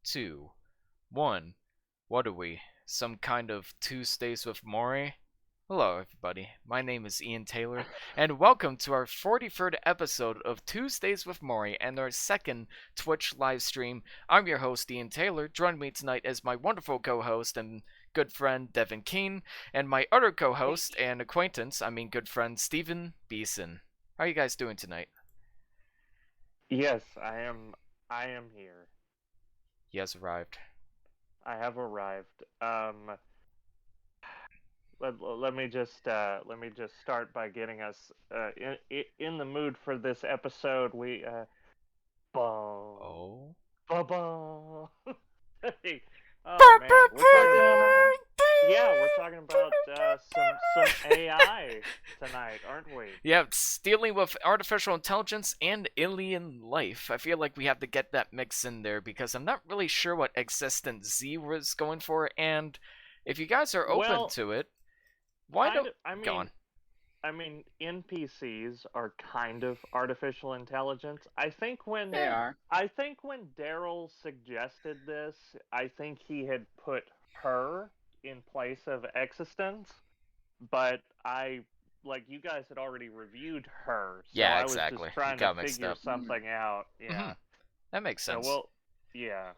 two, one. What are we? Some kind of Tuesdays with Moire? Hello, everybody. My name is Ian Taylor, and welcome to our 43rd episode of Tuesdays with Moire and our second Twitch live stream. I'm your host, Ian Taylor. Joining me tonight is my wonderful co-host and good friend, Devon Keane, and my other co-host and acquaintance, good friend, Stephen Beeson. How are you guys doing tonight? Yes, I am. I am here. He has arrived. I have arrived. Let me just start by getting us in the mood for this episode. Boom, Oh. boom. Hey, oh man, we're talking about some AI tonight, aren't we? Yeah, dealing with artificial intelligence and alien life. I feel like we have to get that mix in there because I'm not really sure what ExistenZ was going for, and if you guys are open Well, to it, why kind don't... of. I Go mean, on. I mean, NPCs are kind of artificial intelligence. They are. I think when Daryl suggested this, I think he had put her in place of Existence, but you guys had already reviewed her, so Yeah, I was exactly. just You trying to got mixed figure up. something out. Hmm. Yeah. That makes So sense. yeah.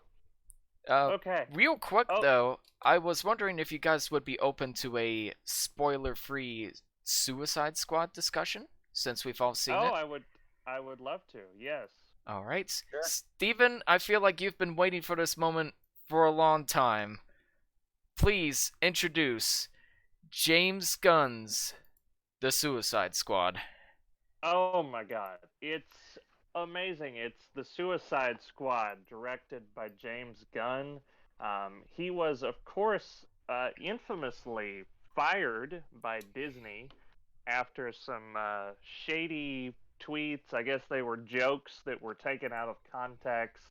Uh, Okay. Real quick Oh, though, I was wondering if you guys would be open to a spoiler-free Suicide Squad discussion, since we've all seen oh, it. I would love to. Yes. All right. Sure. Steven, I feel like you've been waiting for this moment for a long time. Please introduce James Gunn's The Suicide Squad. Oh my god. It's amazing. It's The Suicide Squad, directed by James Gunn. He was, of course, infamously fired by Disney after some shady tweets. I guess they were jokes that were taken out of context.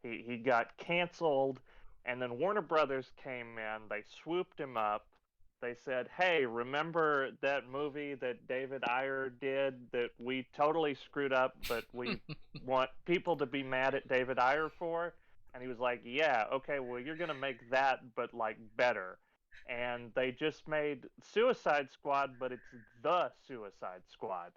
He got canceled, and then Warner Brothers came in. They swooped him up. They said, "Hey, remember that movie that David Ayer did that we totally screwed up, but we want people to be mad at David Ayer for?" And he was like, "Yeah, okay, well, you're gonna make that, but like better." And they just made Suicide Squad, but it's the Suicide Squad.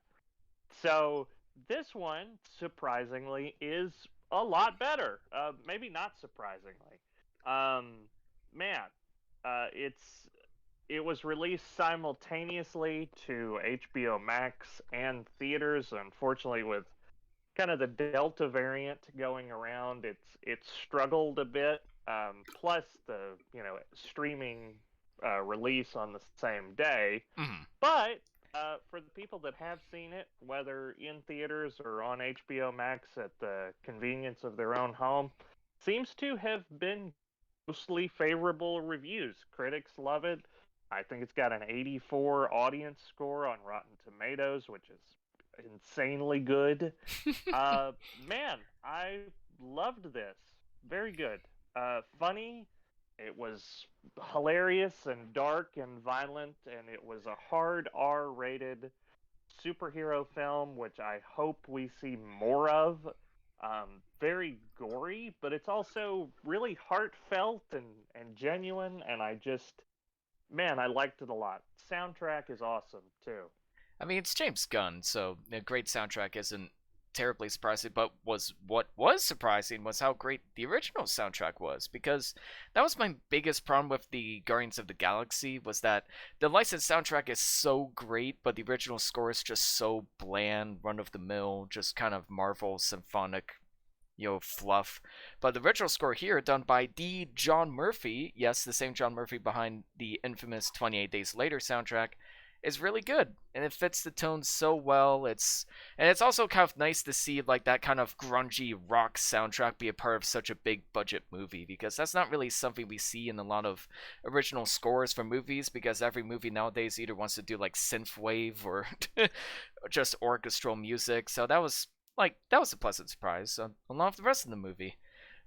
So this one, surprisingly, is a lot better. Maybe not surprisingly. Um, man, it was released simultaneously to HBO Max and theaters. Unfortunately, with kind of the Delta variant going around, it's struggled a bit. Plus the streaming release on the same day, Mhm. but for the people that have seen it, whether in theaters or on HBO Max at the convenience of their own home, seems to have been mostly favorable reviews. Critics love it. I think it's got an 84 audience score on Rotten Tomatoes, which is insanely good. Man, I loved this. Very good. Funny. It was hilarious and dark and violent, and it was a hard R rated superhero film, which I hope we see more of. Very gory, but it's also really heartfelt and genuine, and man, I liked it a lot. Soundtrack is awesome, too. It's James Gunn, so a great soundtrack isn't terribly surprising, but what was surprising was how great the original soundtrack was, because that was my biggest problem with the Guardians of the Galaxy, was that the licensed soundtrack is so great, but the original score is just so bland, run-of-the-mill, just kind of Marvel symphonic, fluff. But the original score here, done by the John Murphy, yes, the same John Murphy behind the infamous 28 Days Later soundtrack, is really good, and it fits the tone so well. It's also kind of nice to see like that kind of grungy rock soundtrack be a part of such a big budget movie, because that's not really something we see in a lot of original scores for movies, because every movie nowadays either wants to do like synthwave or just orchestral music. So that was a pleasant surprise along with the rest of the movie.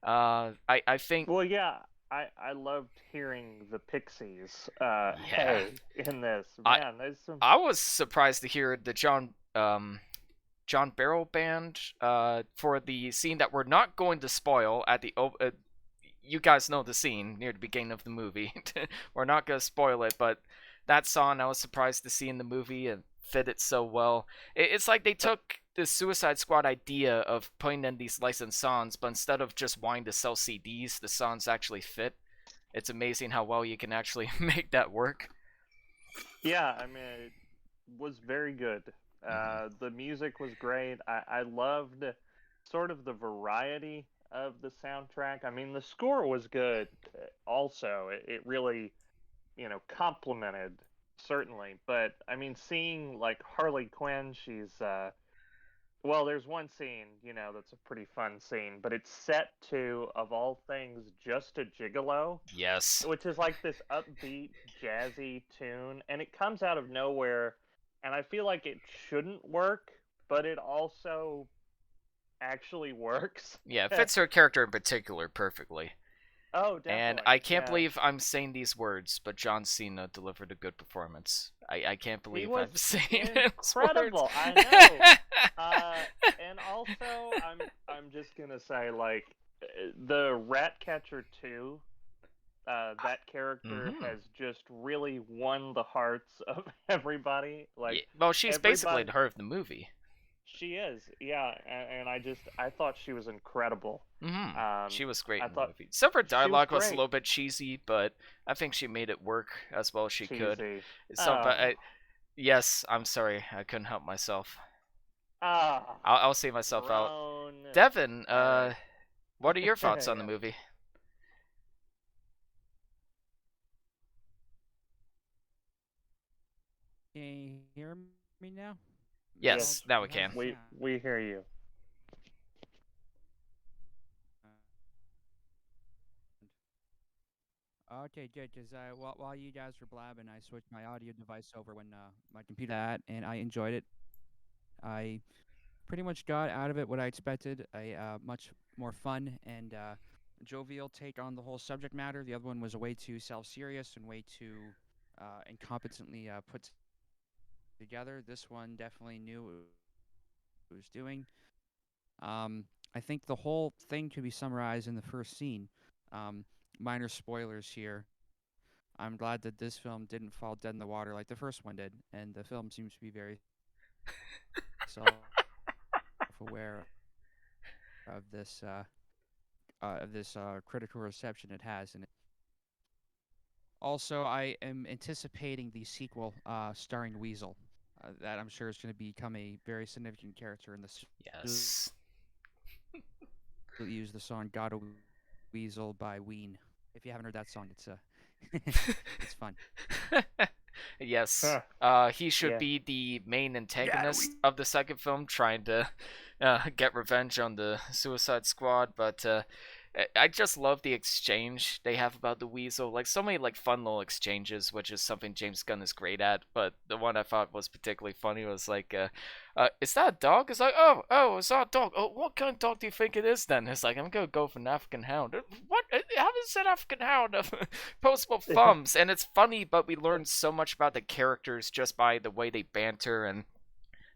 I think... Well, yeah, I loved hearing the Pixies. Yeah. Hey, in this I man, there's some. I was surprised to hear the John Barrel band for the scene that we're not going to spoil at the you guys know the scene near the beginning of the movie. We're not gonna spoil it, but that song I was surprised to see in the movie and fit it so well. It's like they took the Suicide Squad idea of putting in these licensed songs, but instead of just wanting to sell CDs, the songs actually fit. It's amazing how well you can actually make that work. Yeah, I mean, it was very good. The music was great. I loved sort of the variety of the soundtrack. I mean, the score was good also. It really, complemented, certainly. But, I mean, seeing, like, Harley Quinn, she's, well, there's one scene, that's a pretty fun scene, but it's set to, of all things, Just a Gigolo, Yes. which is like this upbeat, jazzy tune, and it comes out of nowhere, and I feel like it shouldn't work, but it also actually works. Yeah, it fits her character in particular perfectly. Oh, And definitely. I can't Yeah. believe I'm saying these words, but John Cena delivered a good performance. I can't He believe was I'm saying those words. incredible. I know. And also, I'm just gonna say, like, the Ratcatcher 2, that character Mm-hmm. has just really won the hearts of everybody. Yeah, Like, well, she's basically everybody, the heart of the movie. she is, yeah. And I thought she was incredible. Mm-hmm. Um, She was great I in the thought movie. Some of her she was dialogue was a great. little bit cheesy, but I think she made it work as well as she could. Cheesy. So, but Oh, yes, I'm sorry, I couldn't help myself. ah, I'll see myself out. grown. Devin, All right. what are your thoughts on the Yeah. movie? Can you hear me now? Yes, Yes, now we How's can. the we sound? we hear you. Okay, good. Because while you guys were blabbing, I switched my audio device over when my computer that, and I enjoyed it. I pretty much got out of it what I expected. A much more fun and jovial take on the whole subject matter. The other one was way too self-serious and way too incompetently put together. This one definitely knew what it was doing. I think the whole thing could be summarized in the first scene. Um, Minor spoilers here. I'm glad that this film didn't fall dead in the water like the first one did, and the film seems to be very self-aware of this critical reception it has. And also, I am anticipating the sequel starring Weasel. That I'm sure is going to become a very significant character in this. Yes. Use the song "God a Weasel" by Ween. If you haven't heard that song, it's it's fun. Yes. Huh. He should Yeah. be the main antagonist of the second film, trying to get revenge on the Suicide Squad. But I just love the exchange they have about the Weasel. Like so many like fun little exchanges, which is something James Gunn is great at. But the one I thought was particularly funny was like, "Is that a dog?" It's like, "Oh, it's not a dog. Oh, what kind of dog do you think it is then?" It's like, "I'm gonna go for an African Hound." What? How is an African Hound? Postable thumbs, and it's funny, but we learn so much about the characters just by the way they banter and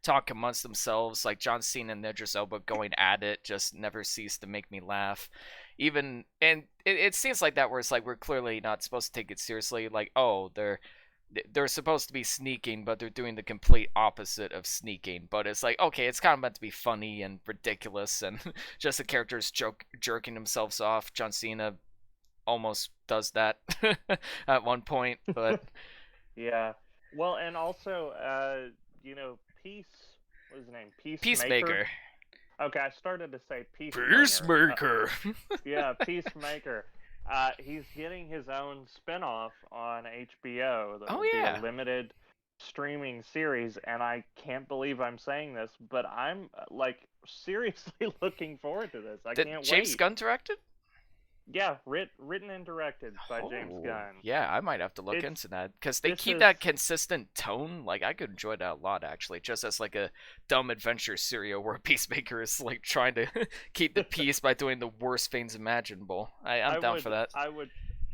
talk amongst themselves. Like John Cena and Idris Elba going at it just never cease to make me laugh. Even and it seems like that where it's like we're clearly not supposed to take it seriously. Like oh they're supposed to be sneaking, but they're doing the complete opposite of sneaking. But it's like okay, it's kind of meant to be funny and ridiculous, and just the characters jerking themselves off. John Cena almost does that at one point, but Yeah. Well, and also, Peace. What is his name? Peacemaker. Peacemaker. Okay, I started to say Peacemaker. Peacemaker. Yeah, Peacemaker. He's getting his own spinoff on HBO. Oh That'll be a yeah. limited streaming series, and I can't believe I'm saying this, but I'm like seriously looking forward to this. I Did can't James wait. Gunn direct it? Yeah, written and directed by James Oh, Gunn. yeah, I might have to look It's into that because they this keep is that consistent tone. Like I could enjoy that a lot actually, just as like a dumb adventure serial where Peacemaker is like trying to keep the peace by doing the worst things imaginable. I'm I down for would that. I would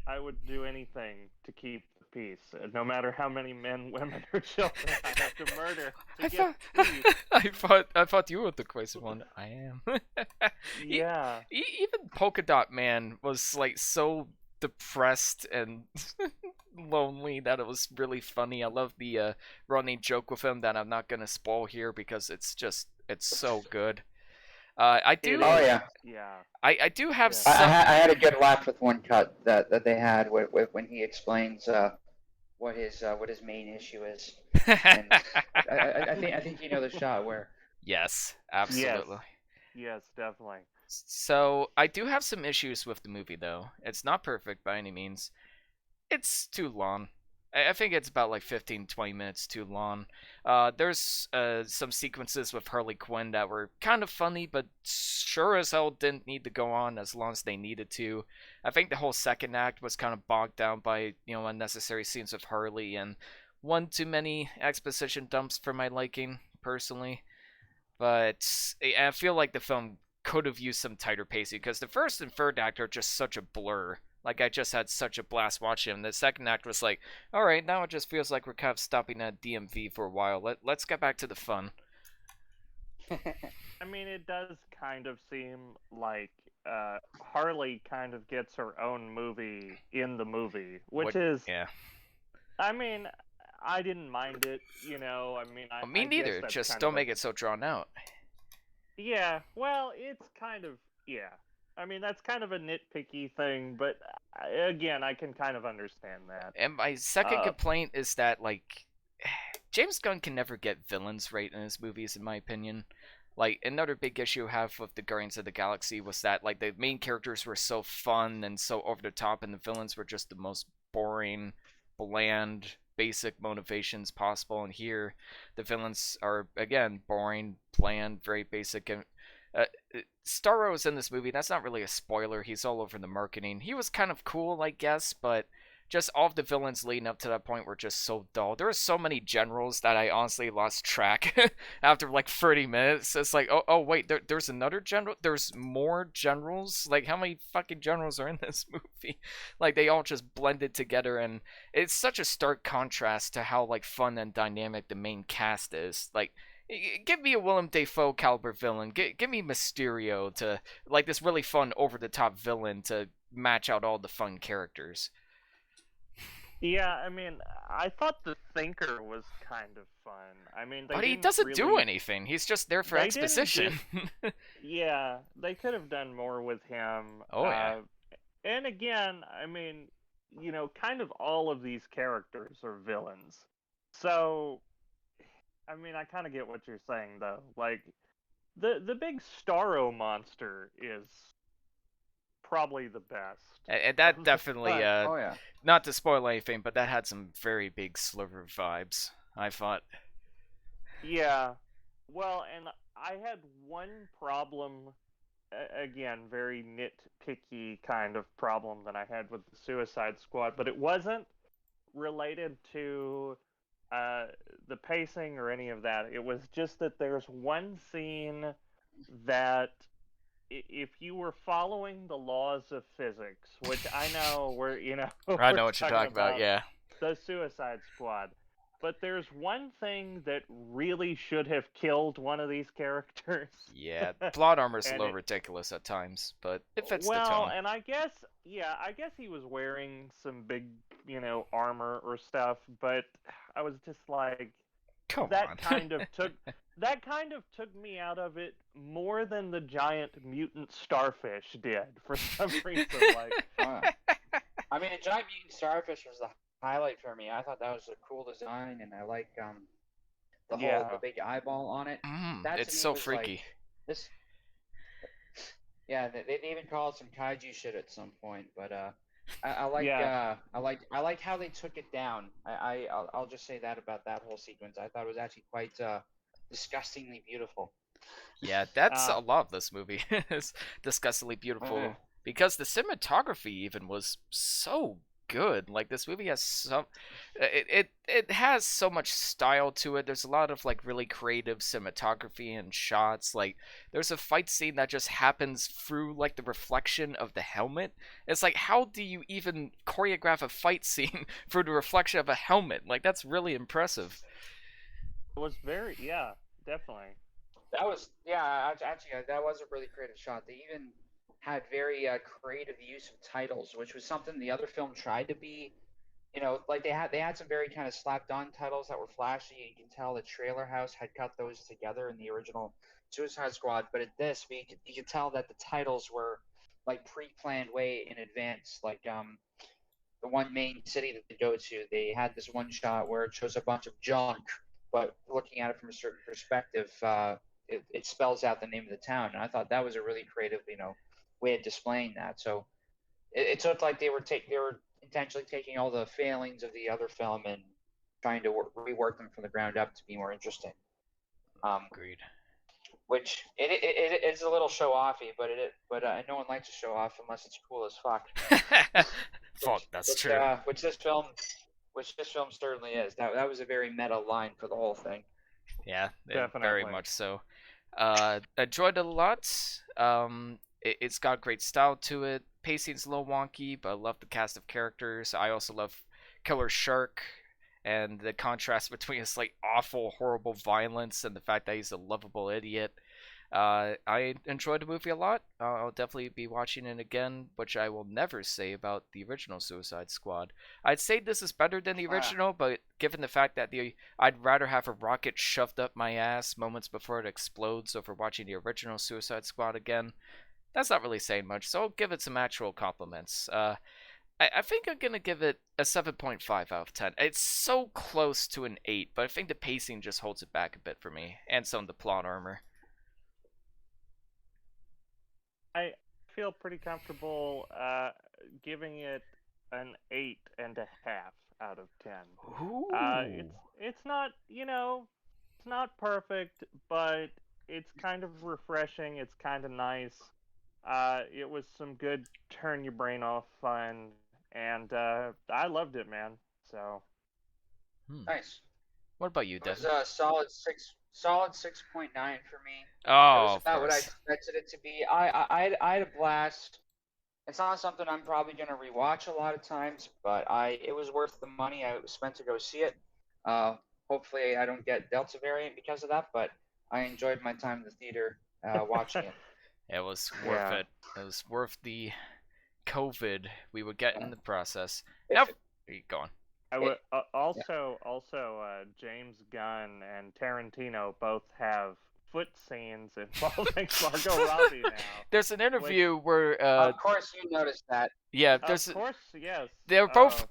I would do anything to keep the peace. No matter how many men, women, or children I have to murder to I get thought, peace. I thought you were the crazy one. I am. Yeah. Even Polka Dot Man was like so depressed and lonely that it was really funny. I love the running joke with him that I'm not gonna spoil here because it's so good. I It do Oh is. yeah, Yeah. I do have Yeah. some. I had a good laugh with one cut that they had with when he explains what his main issue is, and I think you know the shot where Yes, Yes. absolutely. Yes, definitely. So I do have some issues with the movie though. It's not perfect by any means. It's too long. I think it's about like 15, 20 minutes too long. There's some sequences with Harley Quinn that were kind of funny, but sure as hell didn't need to go on as long as they needed to. I think the whole second act was kind of bogged down by, unnecessary scenes with Harley and one too many exposition dumps for my liking, personally. But I feel like the film could have used some tighter pacing because the first and third act are just such a blur. Like, I just had such a blast watching him. The second act was like, all right, now it just feels like we're kind of stopping at DMV for a while. Let's get back to the fun. I mean, it does kind of seem like Harley kind of gets her own movie in the movie, which is, Yeah. I mean, I didn't mind it, I mean, Well, me I guess neither. that's Just kind don't of make it so drawn out. Yeah, well, it's kind of, yeah. I mean, that's kind of a nitpicky thing, but again, I can kind of understand that. And my second Uh, complaint is that, like, James Gunn can never get villains right in his movies, in my opinion. Like, another big issue I have with the Guardians of the Galaxy was that, like, the main characters were so fun and so over the top, and the villains were just the most boring, bland, basic motivations possible. And here, the villains are, again, boring, bland, very basic. And uh, Starro is in this movie. That's not really a spoiler. He's all over the marketing. He was kind of cool, I guess, but just all of the villains leading up to that point were just so dull. There were so many generals that I honestly lost track after like 30 minutes. It's like, oh wait, there's another general. There's more generals. Like, how many fucking generals are in this movie? Like, they all just blended together, and it's such a stark contrast to how like fun and dynamic the main cast is. Like, give me a Willem Dafoe caliber villain. Give me Mysterio to like this really fun over the top villain to match out all the fun characters. yeah, I mean, I thought the Thinker was kind of fun. I mean, But he doesn't do anything. He's just there for exposition. Yeah, they could have done more with him. Oh, yeah. And again, I mean, kind of all of these characters are villains. So, I mean, I kind of get what you're saying, though. Like, the big Starro monster is probably the best. And that definitely, oh yeah, not to spoil anything, but that had some very big Sliver vibes, I thought. Yeah. Well, and I had one problem, again, very nitpicky kind of problem that I had with the Suicide Squad, but it wasn't related to the pacing or any of that. It was just that there's one scene that if you were following the laws of physics, which I know we're, I know what you're talking about, yeah. The Suicide Squad. But there's one thing that really should have killed one of these characters. Yeah, plot armor's a little ridiculous at times, but it fits the tone. Well, and I guess he was wearing some big, armor or stuff, but I was just like, that kind of took me out of it more than the giant mutant starfish did for some reason. Like, I mean, a giant mutant starfish was the highlight for me. I thought that was a cool design, and I like the big eyeball on it. It's so freaky. Like, this, yeah, they even called some kaiju shit at some point, but I like how they took it down. I'll just say that about that whole sequence. I thought it was actually quite disgustingly beautiful. Yeah, that's a lot of this movie. It's disgustingly beautiful because the cinematography even was so good. Like this movie has it has so much style to it. There's a lot of like really creative cinematography and shots. Like there's a fight scene that just happens through like the reflection of the helmet. It's like, how do you even choreograph a fight scene through the reflection of a helmet? Like that's really impressive. It was very, yeah, definitely. That was, yeah, actually, that was a really creative shot. They even had very creative use of titles, which was something the other film tried to be. Like they had some very kind of slapped on titles that were flashy. You can tell the Trailer House had cut those together in the original Suicide Squad, but at this, you could tell that the titles were like pre-planned way in advance. Like the one main city that they go to, they had this one shot where it shows a bunch of junk, but looking at it from a certain perspective, it spells out the name of the town. And I thought that was a really creative, way of displaying that. So it looked like they were intentionally taking all the failings of the other film and trying to rework them from the ground up to be more interesting. Agreed. Which it is a little show offy, but no one likes to show off unless it's cool as fuck. Fuck, that's true. Which this film certainly is. That was a very meta line for the whole thing. Yeah, Definitely. very much so. Enjoyed it a lot. It's got great style to it. Pacing's a little wonky, but I love the cast of characters. I also love Killer Shark and the contrast between his like awful, horrible violence and the fact that he's a lovable idiot. I enjoyed the movie a lot. I'll definitely be watching it again, which I will never say about the original Suicide Squad. I'd say this is better than the original, but given the fact that I'd rather have a rocket shoved up my ass moments before it explodes over watching the original Suicide Squad again, that's not really saying much, so I'll give it some actual compliments. I think I'm going to give it a 7.5 out of 10. It's so close to an 8, but I think the pacing just holds it back a bit for me, and some of the plot armor. I feel pretty comfortable giving it an 8.5 out of 10. Ooh. It's not, it's not perfect, but it's kind of refreshing. It's kind of nice. It was some good turn your brain off fun, and I loved it, man. So Nice. What about you, It was Devon? a solid 6.9 for me. It Oh, was of about what I course. expected it to be. I had a blast. It's not something I'm probably gonna rewatch a lot of times, but it was worth the money I spent to go see it. Hopefully I don't get Delta variant because of that, but I enjoyed my time in the theater watching it. It was worth Yeah. it. It was worth the COVID we would get in the process. If Now, it- go on. I would yeah. also James Gunn and Tarantino both have foot scenes involving Margot Robbie now. There's an interview where, Of course you noticed that. yeah, Of course, yes.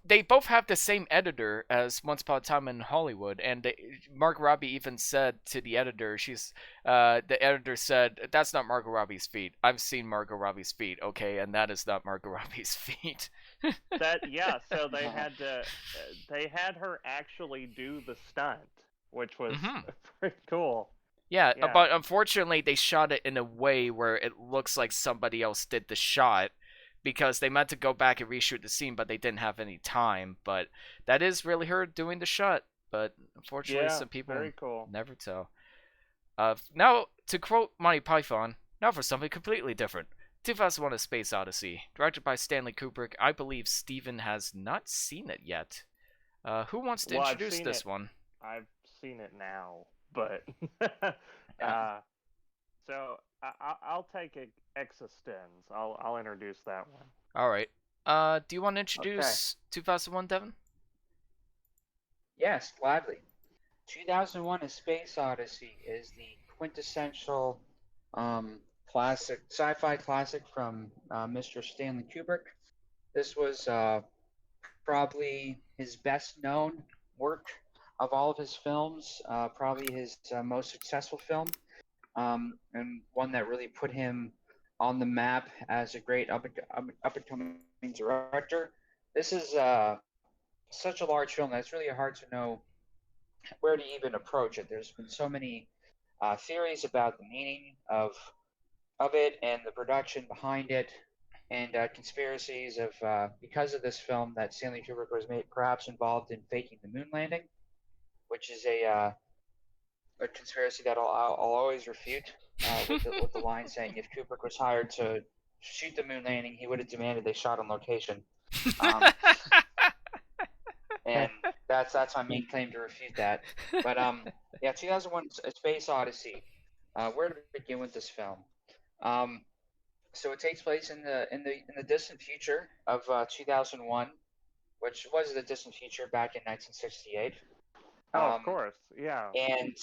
they both have the same editor as Once Upon a Time in Hollywood, and Margot Robbie even said to the editor, the editor said, "That's not Margot Robbie's feet. I've seen Margot Robbie's feet, okay, and that is not Margot Robbie's feet." So they had her actually do the stunt, which was pretty cool. Yeah, Yeah. but unfortunately they shot it in a way where it looks like somebody else did the shot, because they meant to go back and reshoot the scene, but they didn't have any time. But that is really her doing the shot. But unfortunately, Yeah, some people very cool. never tell. Now, to quote Monty Python, now for something completely different. 2001: A Space Odyssey, directed by Stanley Kubrick. I believe Steven has not seen it yet. Who wants to Well, I've introduce seen this it. one? I've seen it now, but Yeah. so I'll take ExistenZ. I'll introduce that one. All right. Do you want to introduce 2001, Devon? Yes, gladly. 2001: A Space Odyssey is the quintessential classic, sci-fi classic from Mr. Stanley Kubrick. This was probably his best known work of all of his films, probably his most successful film, and one that really put him on the map as a great up-and-coming director. This is such a large film that it's really hard to know where to even approach it. There's been so many theories about the meaning of it and the production behind it. and conspiracies of because of this film that Stanley Kubrick was perhaps involved in faking the moon landing, which is a conspiracy that I'll always refute with the line saying if Kubrick was hired to shoot the moon landing, he would have demanded they shot on location. And that's my main claim to refute that. But yeah, 2001: A Space Odyssey. Where to begin with this film? So it takes place in the distant future of 2001, which was the distant future back in 1968. Of course, yeah. And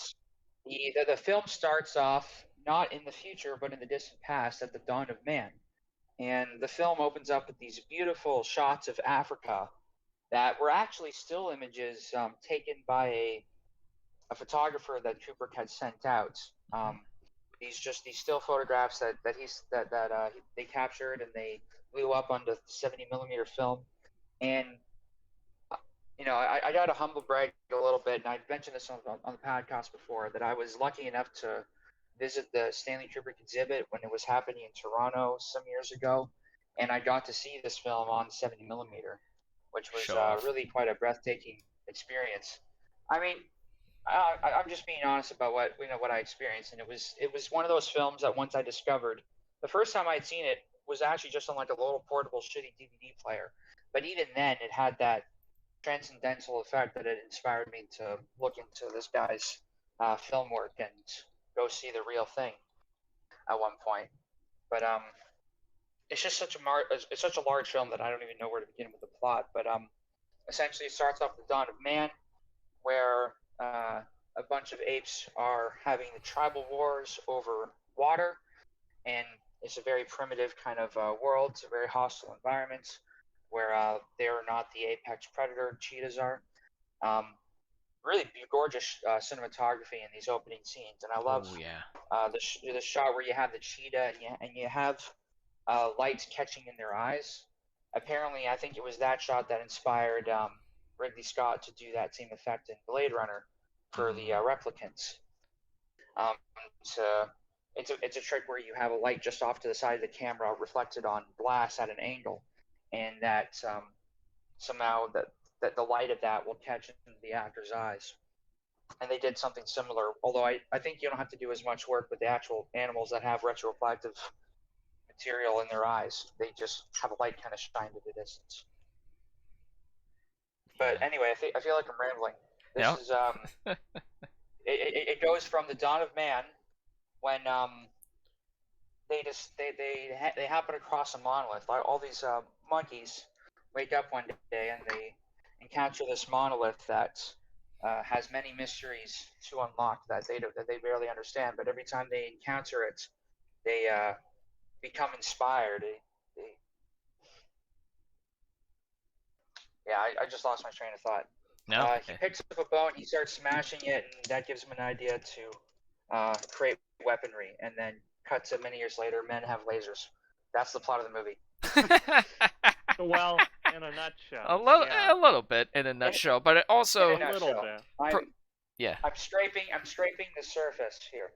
the film starts off not in the future, but in the distant past at the dawn of man. And the film opens up with these beautiful shots of Africa that were actually still images taken by a photographer that Kubrick had sent out. These still photographs that they captured and they blew up onto 70 millimeter film. And I got to humble brag a little bit, and I've mentioned this on the podcast before, that I was lucky enough to visit the Stanley Kubrick exhibit when it was happening in Toronto some years ago, and I got to see this film on 70 millimeter, which was really quite a breathtaking experience. I mean, I'm just being honest about what I experienced, and it was one of those films that once I discovered, the first time I'd seen it was actually just on like a little portable shitty DVD player, but even then it had that transcendental effect that it inspired me to look into this guy's film work and go see the real thing at one point. But it's just such a large film that I don't even know where to begin with the plot. But essentially, it starts off with the dawn of man, where a bunch of apes are having the tribal wars over water, and it's a very primitive kind of world. It's a very hostile environment where they're not the apex predator, cheetahs are. Really gorgeous cinematography in these opening scenes, and I love the shot where you have the cheetah and you have lights catching in their eyes. Apparently, I think it was that shot that inspired Ridley Scott to do that same effect in Blade Runner for the replicants. It's a trick where you have a light just off to the side of the camera reflected on glass at an angle, and that somehow that the light of that will catch into the actor's eyes. And they did something similar, although I think you don't have to do as much work with the actual animals that have retroreflective material in their eyes. They just have a light kind of shine to the distance. But anyway, I feel like I'm rambling. This is it goes from the dawn of man when they happen across a monolith. All these monkeys wake up one day and they encounter this monolith that has many mysteries to unlock that they barely understand. But every time they encounter it, they become inspired. I just lost my train of thought. No. He picks up a bow and he starts smashing it, and that gives him an idea to create weaponry. And then cut to many years later, men have lasers. That's the plot of the movie. Well, in a nutshell. A little bit in a nutshell, but it also a little bit. I'm scraping the surface here.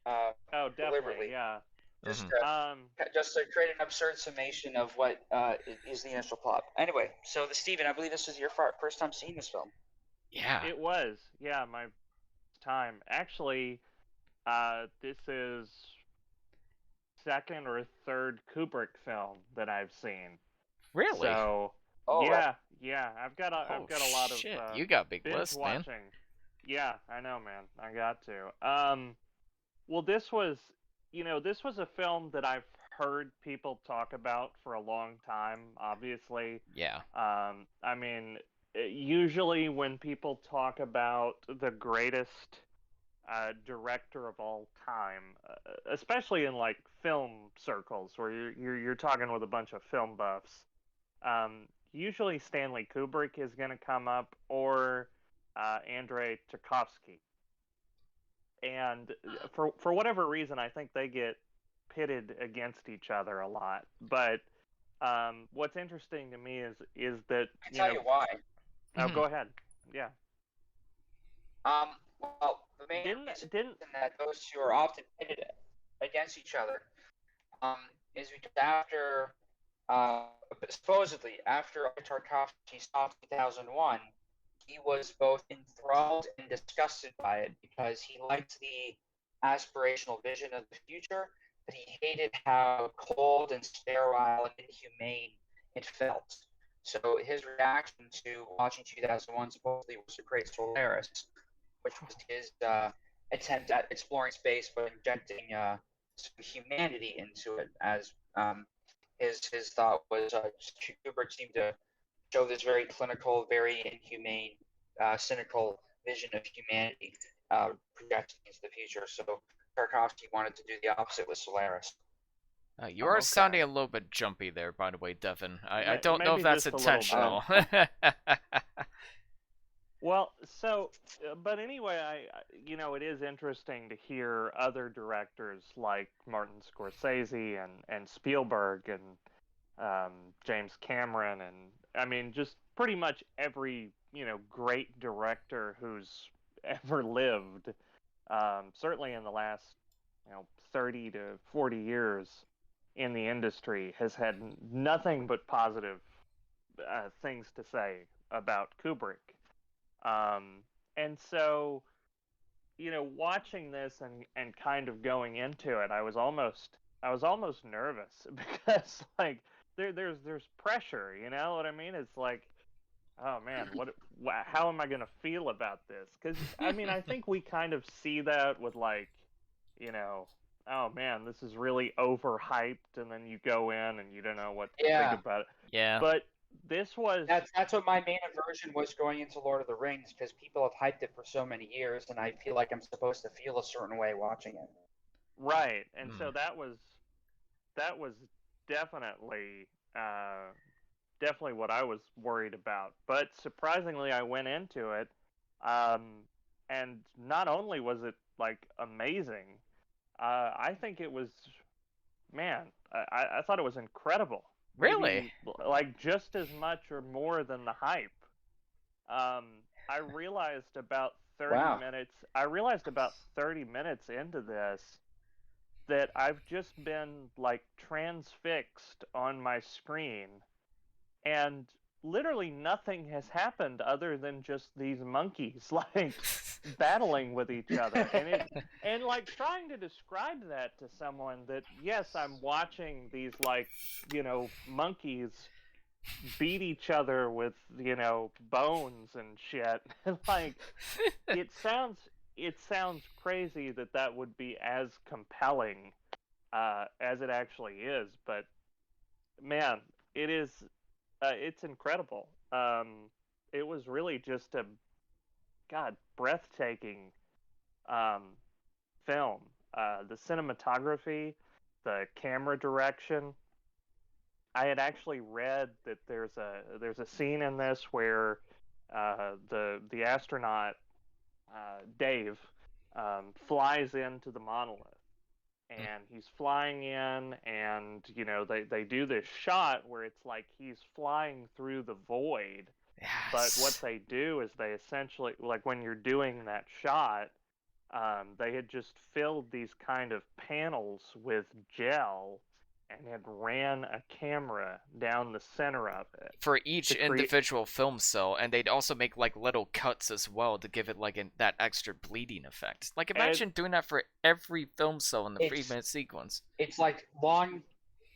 Oh, definitely, yeah. Just to create an absurd summation of what is the initial plot. Anyway, so Steven, I believe this was your first time seeing this film. Yeah. It was, my time. Actually, this is second or third Kubrick film that I've seen. Really? So, yeah. I've got a lot of. You got a big binge list, watching. man. Yeah, I know, man. I got to. Well, this was a film that I've heard people talk about for a long time, obviously. Yeah. I mean, usually when people talk about the greatest director of all time, especially in like film circles where you're talking with a bunch of film buffs, usually Stanley Kubrick is going to come up, or Andrei Tarkovsky. And for whatever reason, I think they get pitted against each other a lot. But what's interesting to me is that I tell you why. Oh, go ahead. Yeah. Well, the main reason that those two are often pitted against each other is because after Supposedly, after Tarkovsky saw 2001, he was both enthralled and disgusted by it because he liked the aspirational vision of the future, but he hated how cold and sterile and inhumane it felt. So his reaction to watching 2001 supposedly was to create Solaris, which was his attempt at exploring space but injecting some humanity into it. As his thought was, Kubrick seemed to show this very clinical, very inhumane, cynical vision of humanity projecting into the future. So Tarkovsky wanted to do the opposite with Solaris. You are sounding a little bit jumpy there, by the way, Devon. I don't know if Maybe that's just a little intentional. Well, so, but anyway, it is interesting to hear other directors like Martin Scorsese and Spielberg and James Cameron, and I mean, just pretty much every, great director who's ever lived, certainly in the last, 30 to 40 years in the industry, has had nothing but positive things to say about Kubrick. And so, watching this and kind of going into it, I was almost nervous because like there's pressure, you know what I mean? It's like, oh man, how am I gonna feel about this? Because I mean, I think we kind of see that with like, oh man, this is really overhyped, and then you go in and you don't know what to think about it. Yeah. But this was that's what my main aversion was going into Lord of the Rings, because people have hyped it for so many years, and I feel like I'm supposed to feel a certain way watching it. Right, and so that was definitely definitely what I was worried about. But surprisingly, I went into it, and not only was it like amazing, I think it was, man, I thought it was incredible. Really? Maybe, like just as much or more than the hype. I realized about 30 minutes. I realized about 30 minutes into this that I've just been like transfixed on my screen, and literally nothing has happened other than just these monkeys like battling with each other, and like trying to describe that to someone that yes, I'm watching these like monkeys beat each other with bones and shit. Like it sounds crazy that would be as compelling as it actually is, but man, it is it's incredible. It was really just a breathtaking film. The cinematography, the camera direction. I had actually read that there's a scene in this where the astronaut Dave flies into the monolith, and he's flying in, and they do this shot where it's like he's flying through the void. Yes. But what they do is they essentially, like when you're doing that shot, they had just filled these kind of panels with gel and had ran a camera down the center of it for each individual film cell, and they'd also make like little cuts as well to give it like that extra bleeding effect. Like imagine doing that for every film cell in the 3-minute sequence. It's like long.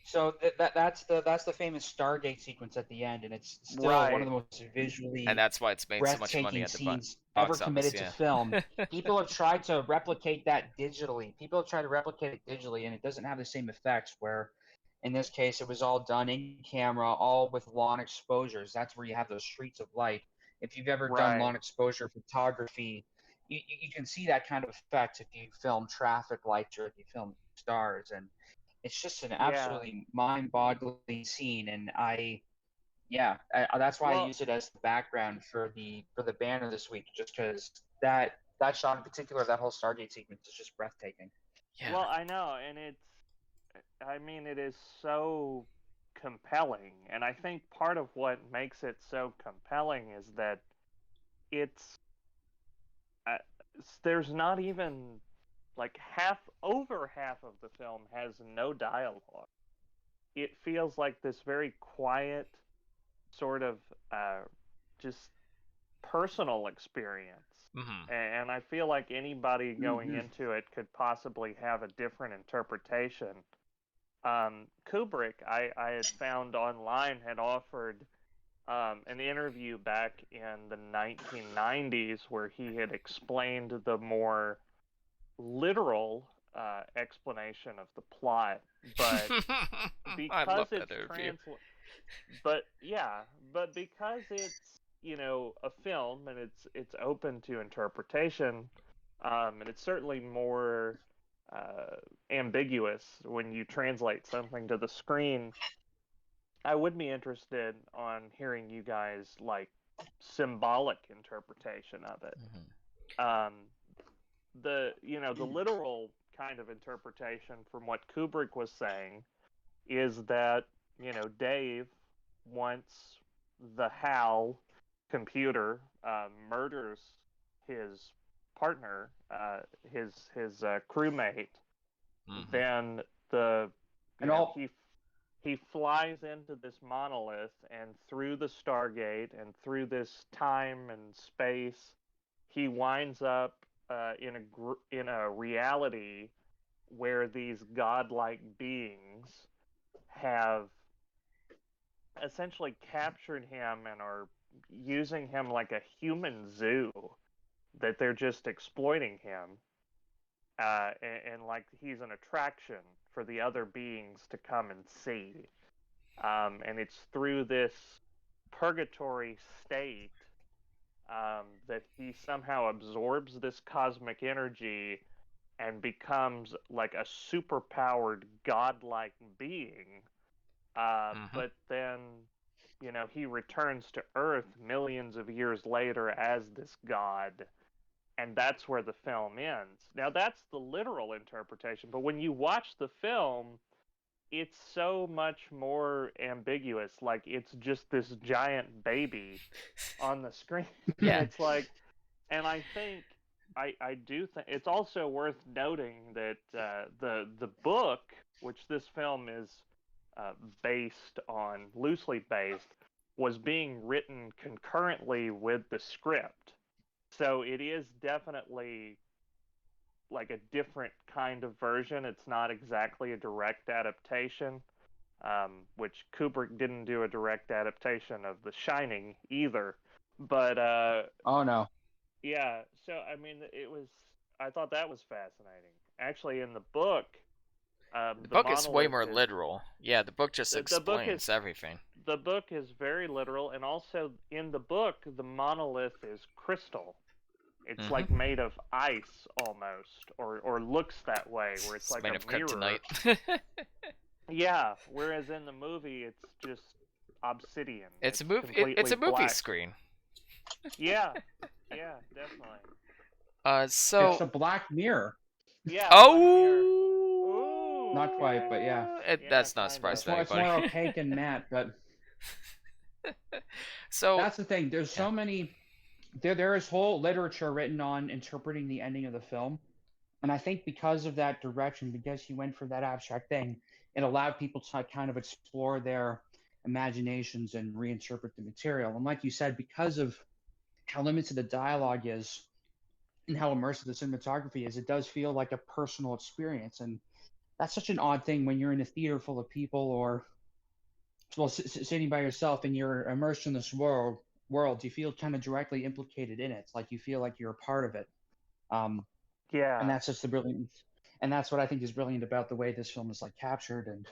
So that's the famous Stargate sequence at the end, and it's still one of the most visually and that's why it's made so much money at the scenes box ever committed to film. People have tried to replicate that digitally. And it doesn't have the same effects. Where in this case, it was all done in camera, all with long exposures. That's where you have those streaks of light. If you've ever done long exposure photography, you can see that kind of effect if you film traffic lights or if you film stars, and it's just an absolutely mind-boggling scene. And that's why I use it as the background for the banner this week, just because that shot in particular, that whole Stargate sequence is just breathtaking. Yeah. Well, I know, and it is so compelling, and I think part of what makes it so compelling is that there's not even like over half of the film has no dialogue. it feels like this very quiet, sort of just personal experience. Mm-hmm. And I feel like anybody going into it could possibly have a different interpretation. Kubrick, I had found online, had offered an interview back in the 1990s where he had explained the more literal explanation of the plot, but I love because that it's interview. but because it's, you know, a film and it's open to interpretation, and it's certainly more ambiguous when you translate something to the screen. I would be interested on hearing you guys like symbolic interpretation of it. Mm-hmm. Um, the the literal kind of interpretation from what Kubrick was saying is that, you know, Dave, once the HAL computer murders his partner, his crewmate, Mm-hmm. then the you And know all he flies into this monolith, and through the Stargate and through this time and space, he winds up in a reality where these godlike beings have essentially captured him and are using him like a human zoo, that they're just exploiting him, and like he's an attraction for the other beings to come and see. And it's through this purgatory state that he somehow absorbs this cosmic energy and becomes like a superpowered godlike being. Mm-hmm. But then, you know, he returns to Earth millions of years later as this god, and that's where the film ends. Now, that's the literal interpretation, but when you watch the film, it's so much more ambiguous. Like, it's just this giant baby on the screen. And Yeah. it's like, and I do think it's also worth noting that the book, which this film is based on, loosely based, was being written concurrently with the script. So it is definitely like a different kind of version. It's not exactly a direct adaptation, which Kubrick didn't do a direct adaptation of The Shining either. But oh no. yeah, so I mean, it was. I thought that was fascinating. Actually, in the book, The the book is way monolith more is literal. Yeah, the book just the book is explains everything. the book is very literal, and also in the book, the monolith is crystal. It's like Mm-hmm. made of ice almost, or looks that way, where it's It's like made a of mirror. kryptonite. Yeah, whereas in the movie, it's just obsidian. It's a It's movie. It's completely a movie black. screen. Yeah, yeah, definitely. It's So. the Black Mirror. Yeah, Black Mirror. Oh. Not quite, but yeah. Yeah, That's not kind of. surprising to It's anybody. more opaque and matte, but So. that's the thing. There's Yeah. so many. There is whole literature written on interpreting the ending of the film, and I think because of that direction, because he went for that abstract thing, it allowed people to kind of explore their imaginations and reinterpret the material. And like you said, because of how limited the dialogue is and how immersive the cinematography is, it does feel like a personal experience. And that's such an odd thing when you're in a theater full of people, or well, sitting by yourself and you're immersed in this world. You feel kind of directly implicated in it. It's like you feel like you're a part of it. Um, and Yeah. that's just the brilliance. And that's what I think is brilliant about the way this film is like captured. And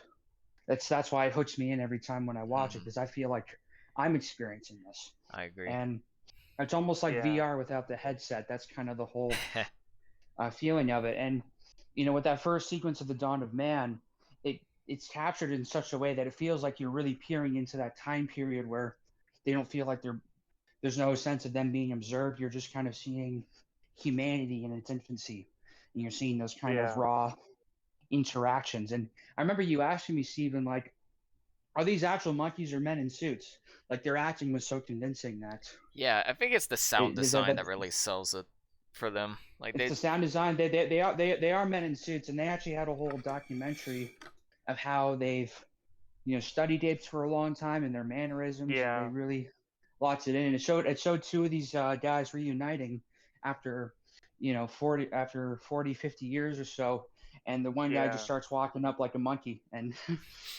that's why it hooks me in every time when I watch it, Mhm. because I feel like I'm experiencing this. I agree. And it's almost like Yeah. VR without the headset. That's kind of the whole feeling of it. And with that first sequence of the Dawn of Man, it's captured in such a way that it feels like you're really peering into that time period where they don't feel like there's no sense of them being observed. You're just kind of seeing humanity in its infancy, and you're seeing those kind of Yeah. raw interactions. And I remember you asking me, Stephen, like, are these actual monkeys or men in suits? Like, their acting was so convincing that Yeah, I think it's the sound design that that really sells it for them. Like it's they. the sound design. They are men in suits, and they actually had a whole documentary of how they've studied apes for a long time and their mannerisms. Yeah. They really lots it in. And it showed two of these guys reuniting after 40, 50 years or so, and the one guy just Yeah. starts walking up like a monkey and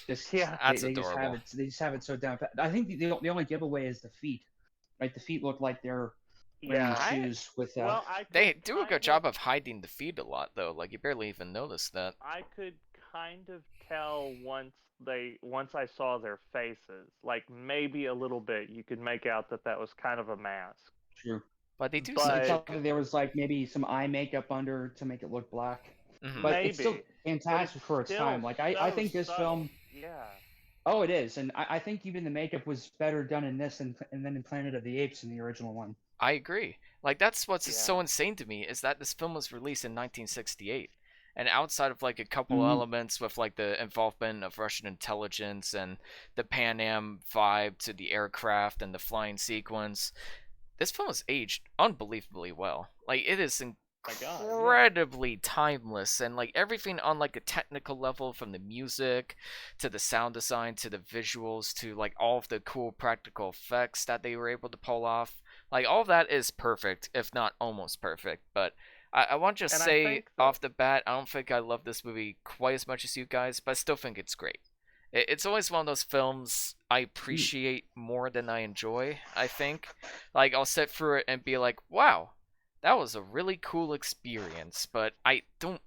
just Yeah. That's they just have adorable. it so down pat. I think the only giveaway is the feet. Right, the feet look like they're wearing Yeah. shoes with Well, I could They do a good kind job of of hiding the feet a lot, though. Like, you barely even notice that. I could kind of tell once I saw their faces, like maybe a little bit. You could make out that was kind of a mask. True. But they do You But- could such a tell good... that there was like maybe some eye makeup under to make it look black. Mhm. But it's still Maybe. fantastic for its time. Like I think this film. Yeah. Oh, it is, and I think even the makeup was better done in this and then in Planet of the Apes in the original one. I agree. Like, that's what's Yeah. so insane to me, is that this film was released in 1968. And outside of, like, a couple Mhm. elements with, like, the involvement of Russian intelligence and the Pan Am vibe to the aircraft and the flying sequence, this film has aged unbelievably well. Like, it is My God, yeah. incredibly timeless, and like everything on like a technical level, from the music to the sound design to the visuals to like all of the cool practical effects that they were able to pull off, like all of that is perfect, if not almost perfect. But I want to just And I say think that- off the bat, I don't think I love this movie quite as much as you guys, but I still think it's great. It's always one of those films I appreciate more than I enjoy, I think. Like, I'll sit through it and be like, wow, that was a really cool experience, but I don't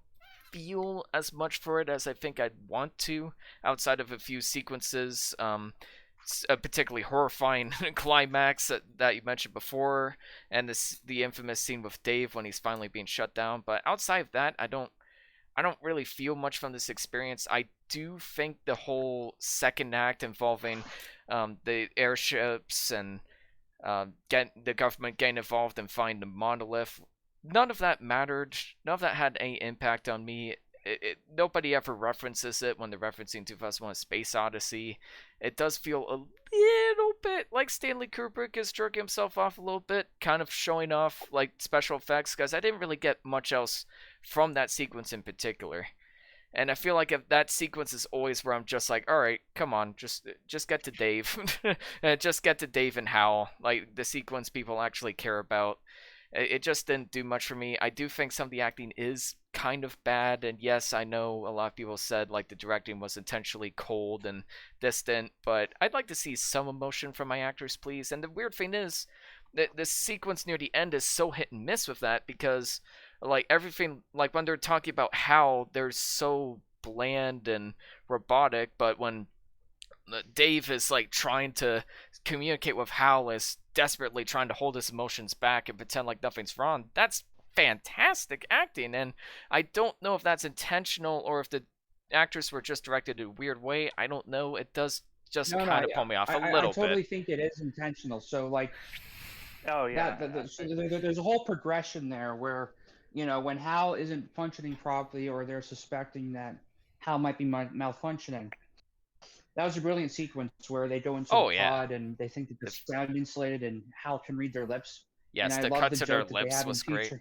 feel as much for it as I think I'd want to, outside of a few sequences, a particularly horrifying climax that you mentioned before, and the infamous scene with Dave when he's finally being shut down. But outside of that, I don't really feel much from this experience. I do think the whole second act involving the airships and get the government getting involved and finding the monolith, none of that mattered. None of that had any impact on me. Nobody ever references it when they're referencing 2001: Space Odyssey. It does feel a little bit like Stanley Kubrick is jerking himself off a little bit, kind of showing off like special effects, because I didn't really get much else from that sequence in particular. And I feel like if that sequence is always where I'm just like, all right, come on, just get to Dave, just get to Dave and Hal, like the sequence people actually care about. It just didn't do much for me. I do think some of the acting is kind of bad, and yes, I know a lot of people said like the directing was intentionally cold and distant, but I'd like to see some emotion from my actors, please. And the weird thing is, the sequence near the end is so hit and miss with that, because like everything, like when they're talking about Hal, they're so bland and robotic, but when Dave is like trying to communicate with Hal, is desperately trying to hold his emotions back and pretend like nothing's wrong, that's fantastic acting. And I don't know if that's intentional or if the actors were just directed in a weird way. I don't know. It does just kind of pull me off a little I totally bit. think it is intentional. So like, Oh yeah. there's a whole progression there where when Hal isn't functioning properly, or they're suspecting that Hal might be malfunctioning. That was a brilliant sequence where they go into the pod and they think that they're sound insulated and Hal can read their lips. Yes, and the I cut love to the their joke that they lips have was in great.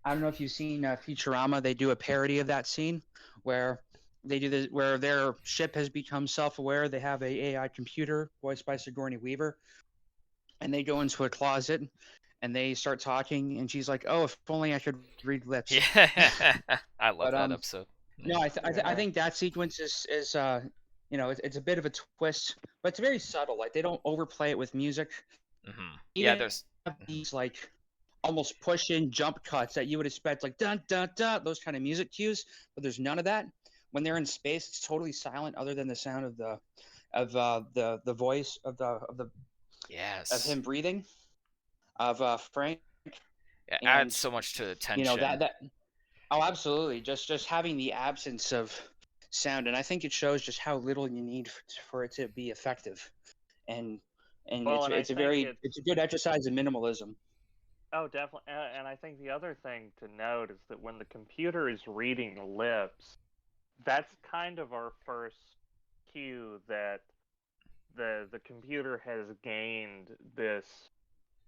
I don't know if you've seen Futurama. They do a parody of that scene where they do this, where their ship has become self-aware. They have a AI computer voiced by Sigourney Weaver, and they go into a closet and they start talking, and she's like, "Oh, if only I could read lips." Yeah, I love that episode. No, I think that sequence is it's a bit of a twist, but it's very subtle. Like they don't overplay it with music. Mm-hmm. Even Yeah, there's these like almost push-in jump cuts that you would expect, like dun dun dun, those kind of music cues, but there's none of that. When they're in space, it's totally silent, other than the sound of the voice of the yes of him breathing, of Frank. It adds so much to the tension. That oh, absolutely. Just having the absence of sound, and I think it shows just how little you need for it to be effective, and it's a good exercise in minimalism. Oh, definitely. And I think the other thing to note is that when the computer is reading lips, that's kind of our first cue that the computer has gained this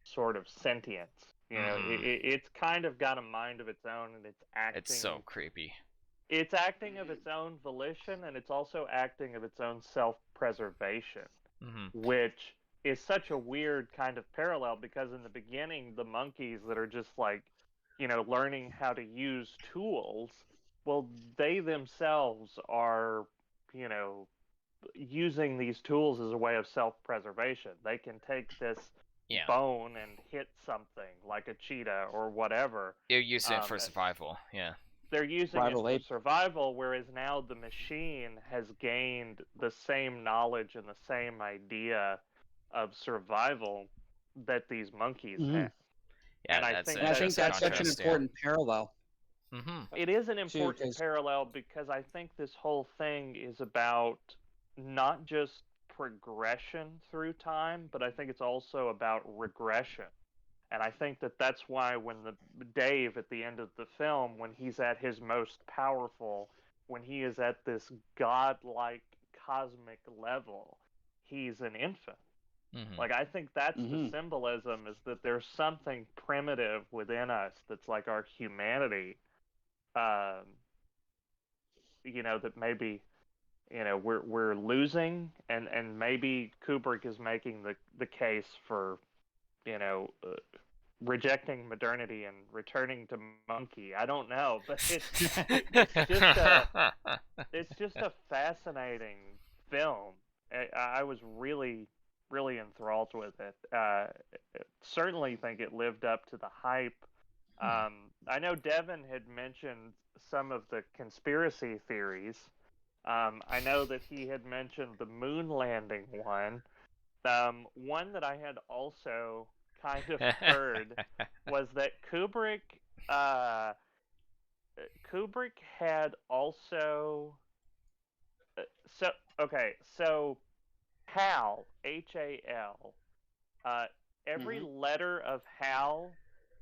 sort of sentience. It's kind of got a mind of its own, and it's acting. It's so creepy. it's acting of its own volition, and it's also acting of its own self-preservation, Mm-hmm. which is such a weird kind of parallel because in the beginning, the monkeys that are just like, learning how to use tools, well, they themselves are, you know, using these tools as a way of self-preservation. They can take this Yeah. bone and hit something like a cheetah or whatever. You're using it for survival. Yeah. They're using Survival it for ape. survival, whereas now the machine has gained the same knowledge and the same idea of survival that these monkeys have. Yeah, And I that's think an And I think interesting that's such an contrast. important parallel Mm-hmm. it is an too, important 'cause- parallel because I think this whole thing is about not just progression through time, but I think it's also about regression. And I think that that's why when the Dave at the end of the film, when he's at his most powerful, when he is at this godlike cosmic level, he's an infant. Mm-hmm. Like I think that's the symbolism is that there's something primitive within us that's like our humanity, um, that maybe we're losing, and maybe Kubrick is making the case for you know uh, rejecting modernity and returning to monkey. I don't know, but it's just a fascinating film. I was really really enthralled with it. Certainly think it lived up to the hype. I know Devon had mentioned some of the conspiracy theories. I know that he had mentioned the moon landing one. One that I had also kind of heard was that uh, Kubrick had also so okay, so HAL, HAL. Uh, every letter of HAL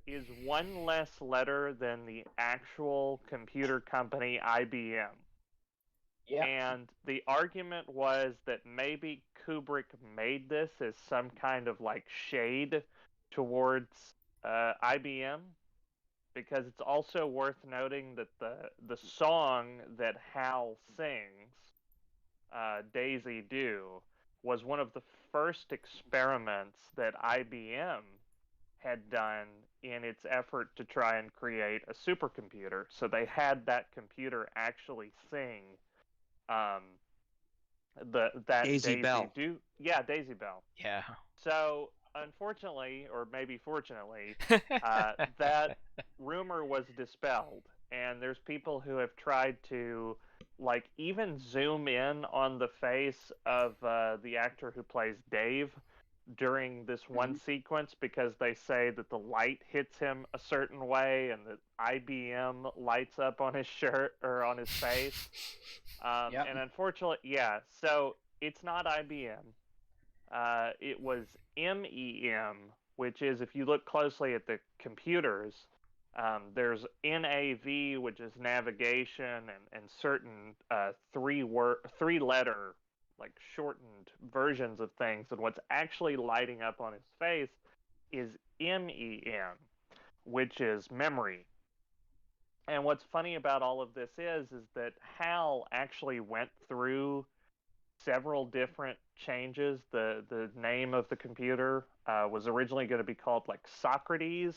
is one less letter than the actual computer company IBM. Yeah. And the argument was that maybe Kubrick made this as some kind of like shade towards IBM, because it's also worth noting that the song that Hal sings, Daisy Do, was one of the first experiments that IBM had done in its effort to try and create a supercomputer. So they had that computer actually sing um, that Daisy Bell. Daisy Bell. Yeah. So unfortunately, or maybe fortunately, that rumor was dispelled, and there's people who have tried to like even zoom in on the face of the actor who plays Dave during this one sequence because they say that the light hits him a certain way and that IBM lights up on his shirt or on his face. And unfortunately, so it's not IBM. It was MEM, which is, if you look closely at the computers, there's NAV, which is navigation, and certain three-letter, like shortened versions of things. And what's actually lighting up on his face is MEM, which is memory. And what's funny about all of this is that Hal actually went through several different changes. The name of the computer was originally going to be called like Socrates.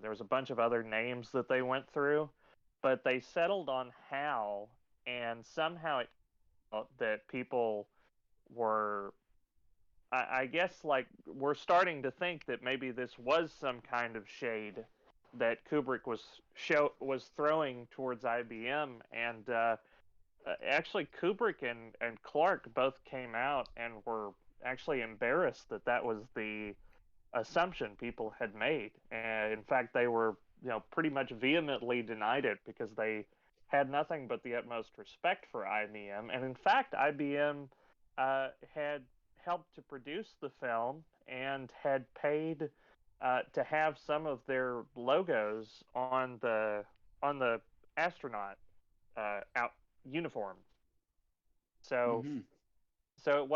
There was a bunch of other names that they went through, but they settled on Hal, and somehow it that people were, I guess, like, we're starting to think that maybe this was some kind of shade that Kubrick was throwing towards IBM, and actually Kubrick and Clark both came out and were actually embarrassed that that was the assumption people had made, and in fact they were pretty much vehemently denied it because they had nothing but the utmost respect for IBM, and in fact IBM had helped to produce the film and had paid to have some of their logos on the astronaut out uniform. So so it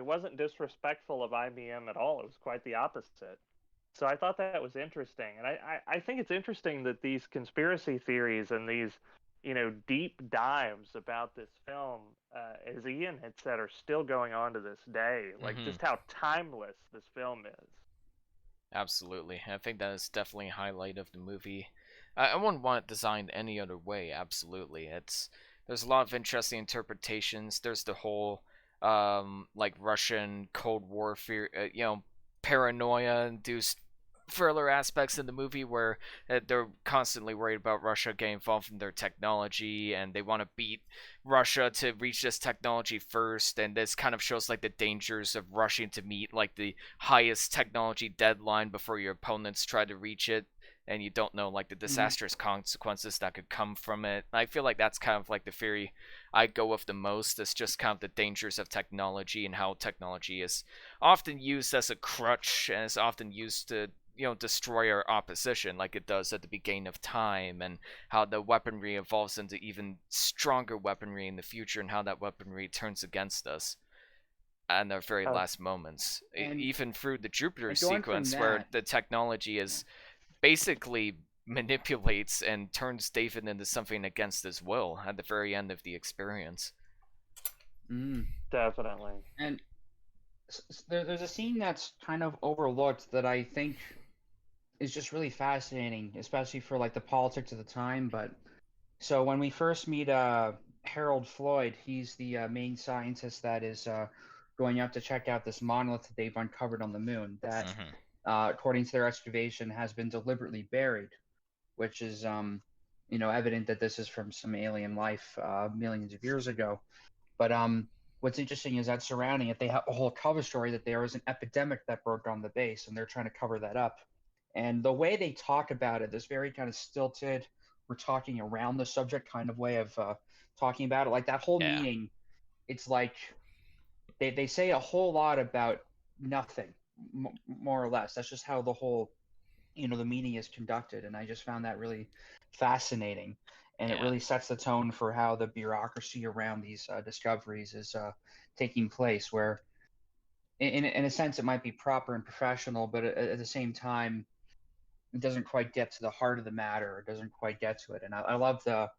wasn't disrespectful of IBM at all. It was quite the opposite. So I thought that was interesting, and I think it's interesting that these conspiracy theories and these deep dives about this film, as Ian had said, are still going on to this day. Like just how timeless this film is. Absolutely. I think that is definitely a highlight of the movie. I wouldn't want it designed any other way, absolutely. There's a lot of interesting interpretations. There's the whole like Russian Cold War fear, paranoia induced further aspects in the movie where they're constantly worried about Russia getting involved in their technology and they want to beat Russia to reach this technology first, and this kind of shows like the dangers of rushing to meet like the highest technology deadline before your opponents try to reach it, and you don't know like the disastrous consequences that could come from it. I feel like that's kind of like the theory I go with the most. It's just kind of the dangers of technology and how technology is often used as a crutch and is often used to destroy our opposition like it does at the beginning of time, and how the weaponry evolves into even stronger weaponry in the future, and how that weaponry turns against us at our very last moments. Even through the Jupiter sequence where the technology is basically manipulates and turns David into something against his will at the very end of the experience. Definitely. And there's a scene that's kind of overlooked that I think is just really fascinating, especially for like the politics of the time. But so when we first meet Harold Floyd, he's the main scientist that is going up to check out this monolith that they've uncovered on the moon that, according to their excavation, has been deliberately buried, which is evident that this is from some alien life millions of years ago. But what's interesting is that surrounding it, they have a whole cover story that there was an epidemic that broke on the base, and they're trying to cover that up. And the way they talk about it, this very kind of stilted, we're talking around the subject kind of way of talking about it. Like that whole meeting, it's like they say a whole lot about nothing, more or less. That's just how the whole, the meeting is conducted. And I just found that really fascinating. And it really sets the tone for how the bureaucracy around these discoveries is taking place, where in a sense it might be proper and professional, but at the same time, it doesn't quite get to the heart of the matter. It doesn't quite get to it. And I love the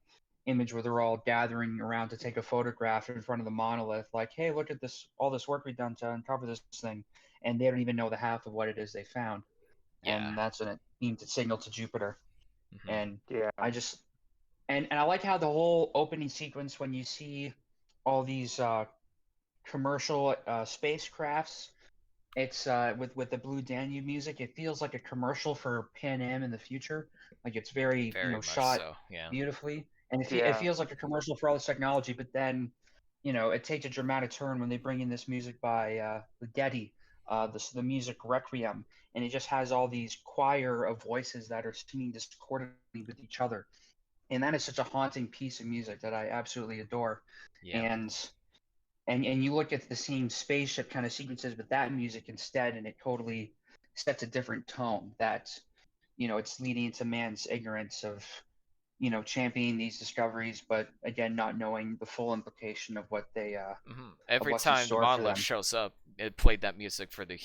image where they're all gathering around to take a photograph in front of the monolith, like, hey, look at all this work we've done to uncover this thing. And they don't even know the half of what it is they found. And that's when it beamed its signal to Jupiter. And I just, and I like how the whole opening sequence, when you see all these commercial spacecrafts, it's with the Blue Danube music, it feels like a commercial for Pan Am in the future. Like it's very shot beautifully, and it feels like a commercial for all this technology. But then, it takes a dramatic turn when they bring in this music by Ligeti, the music Requiem, and it just has all these choir of voices that are singing discordantly with each other, and that is such a haunting piece of music that I absolutely adore. And you look at the same spaceship kind of sequences with that music instead, and it totally sets a different tone that, it's leading into man's ignorance of, championing these discoveries, but again, not knowing the full implication of what they, every time the monolith shows up, it played that music for the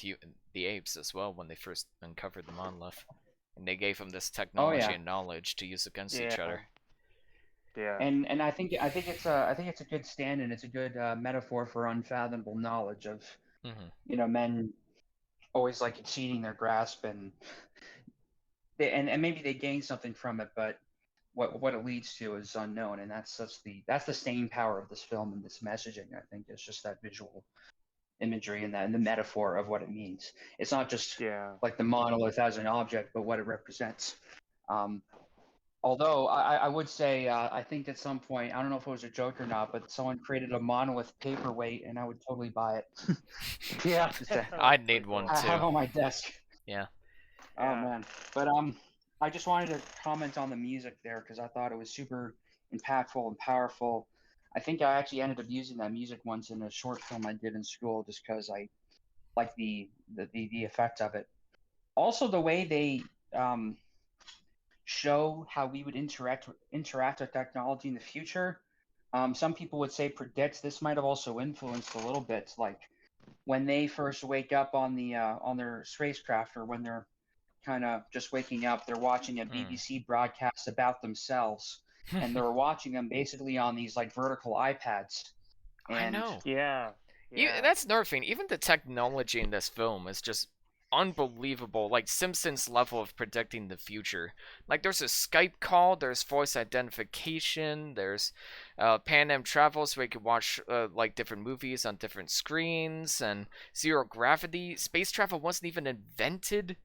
apes as well when they first uncovered the monolith. And they gave them this technology and knowledge to use against each other. Yeah. And I think it's a good stand, and it's a good metaphor for unfathomable knowledge of men always like exceeding their grasp, and maybe they gain something from it, but what it leads to is unknown, and that's the staying power of this film and this messaging. I think it's just that visual imagery and the metaphor of what it means. It's not just like the monolith as an object, but what it represents. Although I would say, I think at some point, I don't know if it was a joke or not, but someone created a monolith paperweight, and I would totally buy it. I'd need one too. I have on my desk. Yeah. Oh man, but I just wanted to comment on the music there because I thought it was super impactful and powerful. I think I actually ended up using that music once in a short film I did in school, just because I like the effect of it. Also, the way they show how we would interact with technology in the future. Some people would say predicts. This might have also influenced a little bit, like when they first wake up on their spacecraft, or when they're kind of just waking up, they're watching a BBC broadcast about themselves, and they were watching them basically on these like vertical iPads. I And know. Yeah. That's another thing. Even the technology in this film is just unbelievable. Like Simpsons level of predicting the future. Like there's a Skype call, there's voice identification, there's Pan Am travel so we could watch like different movies on different screens, and zero gravity. Space travel wasn't even invented.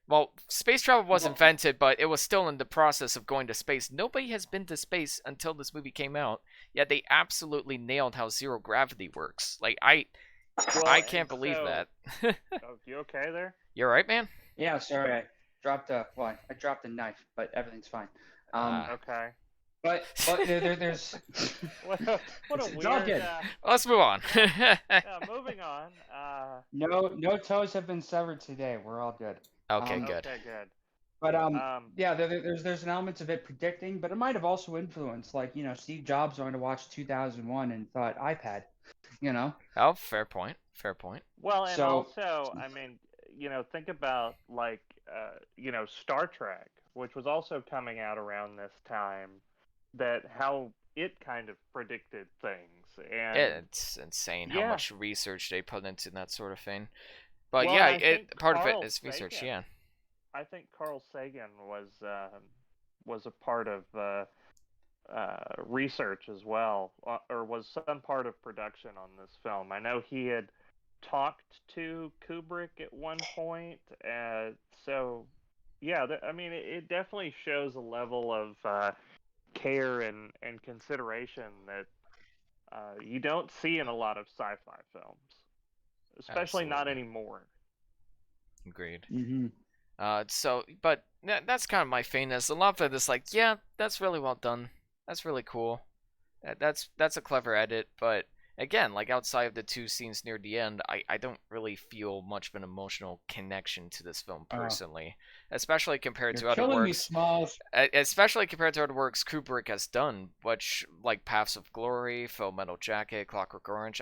Well, space travel was Well- invented, but it was still in the process of going to space. Nobody has been to space until this movie came out. Yet they absolutely nailed how zero gravity works. Like I can't believe that. Oh, you okay there? You alright, man? yeah, sorry, I dropped a knife, but everything's fine. Okay. But there's What a It's weird. all good. Let's move on. Moving on. no toes have been severed today. We're all good. Okay, good. Okay, good. But yeah, there's an element of it predicting, but it might have also influenced, like, you know, Steve Jobs wanted to watch 2001 and thought iPad, you know. Oh, fair point. Fair point. Well, and So- also, I mean, you know, think about like, you know, Star Trek, which was also coming out around this time. That how it kind of predicted things, and It's insane how Yeah. much research they put into that sort of thing. But Well, yeah, and I think part of Carl it is research. Sagan- Yeah. I think Carl Sagan was a part of research as well, or was some part of production on this film. I know he had talked to Kubrick at one point, so yeah, I mean, it definitely shows a level of care and consideration that you don't see in a lot of sci-fi films, especially not Absolutely. anymore. Agreed. Mm-hmm. So, but that's kind of my thing. Is a lot of it is like, yeah, that's really well done. That's really cool. That's a clever edit. But again, like outside of the two scenes near the end, I don't really feel much of an emotional connection to this film personally, especially compared to You're other killing me, works. Smalls. Especially compared to other works Kubrick has done, which like Paths of Glory, Full Metal Jacket, Clockwork Orange.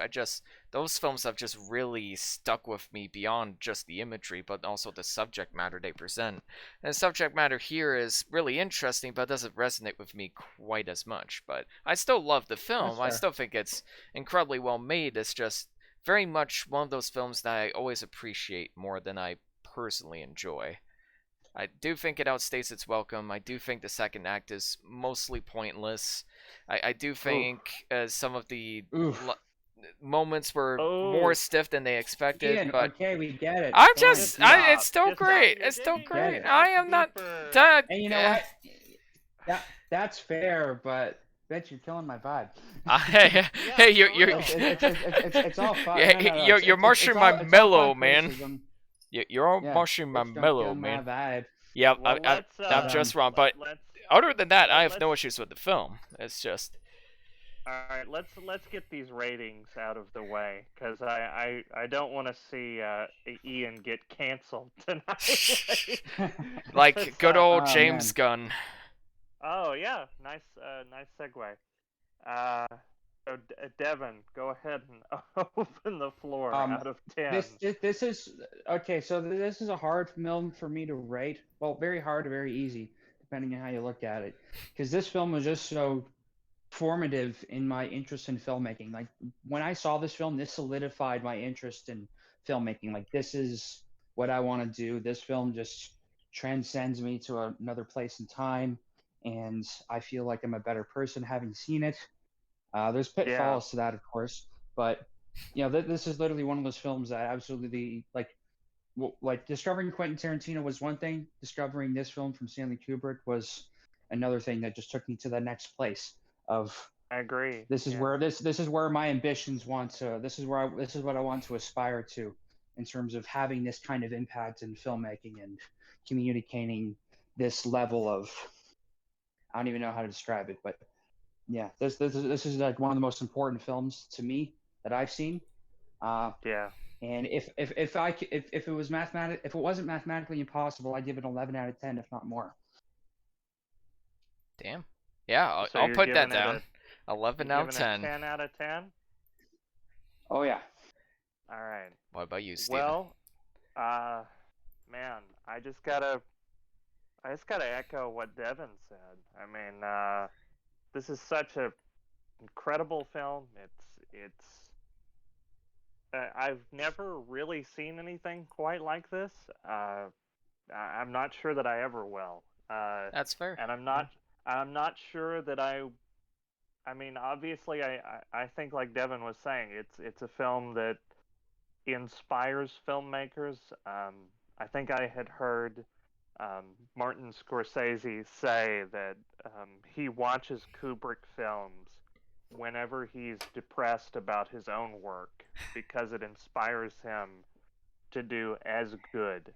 Those films have just really stuck with me beyond just the imagery, but also the subject matter they present. And the subject matter here is really interesting, but doesn't resonate with me quite as much. But I still love the film. That's I fair. still think it's incredibly well made. It's just very much one of those films that I always appreciate more than I personally enjoy. I do think it outstays its welcome. I do think the second act is mostly pointless. I do think some of the Oof. moments were Oh. more stiff than they expected, Ian, but okay, we get it. I'm Fine. just, Stop. it's still Just stop. great. You It's still didn't great. get I am not deeper. done. And you know what? That's fair, but bet you're killing my vibe. Hey, you're It's all fine. Yeah, No, no, no, you're mushing my it's mellow, fun man. criticism. You're all Yeah, mushing my just don't mellow, kill man. My vibe. Yeah, Well, I'm just wrong, but let's other than that, I have no let's- issues with the film. It's just. all right. Let's get these ratings out of the way, because I don't want to see Ian get canceled tonight. Like good old Oh, James Gunn. Oh yeah, nice segue. So Devon, go ahead and open the floor out of 10. This is okay. So this is a hard film for me to rate. Well, very hard or very easy, depending on how you look at it. Because this film was just so formative in my interest in filmmaking. Like when I saw this film, this solidified my interest in filmmaking. Like this is what I want to do. This film just transcends me to another place in time, and I feel like I'm a better person having seen it. There's pitfalls to that, of course, but you know, this is literally one of those films that I absolutely like. Like discovering Quentin Tarantino was one thing. Discovering this film from Stanley Kubrick was another thing that just took me to the next place. Of I agree. this is where this is where my ambitions want to. This is what I want to aspire to, in terms of having this kind of impact in filmmaking and communicating this level of. I don't even know how to describe it, but yeah, this is like one of the most important films to me that I've seen. Yeah. And if it wasn't mathematically impossible, I'd give it an 11 out of 10, if not more. Damn. Yeah, So I'll you're put that giving it down. 11 You're out of giving it 10. 10 out of 10. Oh yeah. All right. What about you, Steven? Well, man, I just gotta echo what Devon said. I mean, this is such a incredible film. I've never really seen anything quite like this. I'm not sure that I ever will. That's fair. And I'm not sure that I mean, obviously, I think, like Devon was saying, it's a film that inspires filmmakers. I think I had heard Martin Scorsese say that he watches Kubrick films whenever he's depressed about his own work because it inspires him to do as good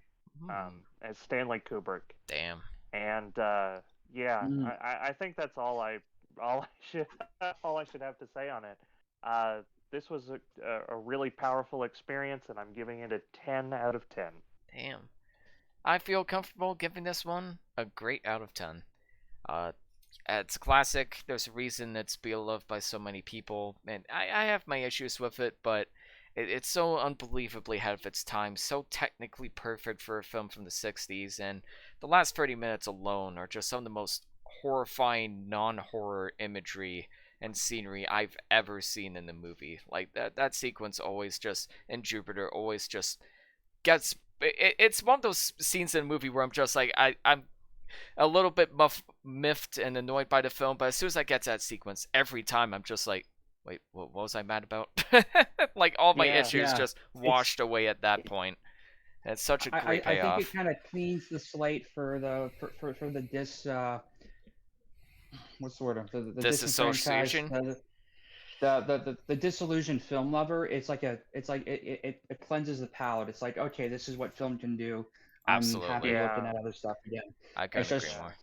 as Stanley Kubrick. Damn. And yeah, I think that's all I should have to say on it. This was a really powerful experience, and I'm giving it a 10 out of 10. Damn. I feel comfortable giving this one a great out of 10. It's a classic. There's a reason it's beloved by so many people, and I have my issues with it, but it's so unbelievably ahead of its time, so technically perfect for a film from the 60s, and the last 30 minutes alone are just some of the most horrifying non-horror imagery and scenery I've ever seen in the movie. Like, that sequence always just, in Jupiter, always just gets... It's one of those scenes in a movie where I'm just like, I'm a little bit miffed and annoyed by the film, but as soon as I get to that sequence, every time I'm just like, wait, what was I mad about? Like, all my issues just washed away at that point. And it's such a great payoff. I think it kind of cleans the slate for the what's the word? The disassociation. The disillusioned film lover. It cleanses the palate. It's like, okay, this is what film can do. Absolutely. I'm happy looking at other stuff again. I couldn't agree more.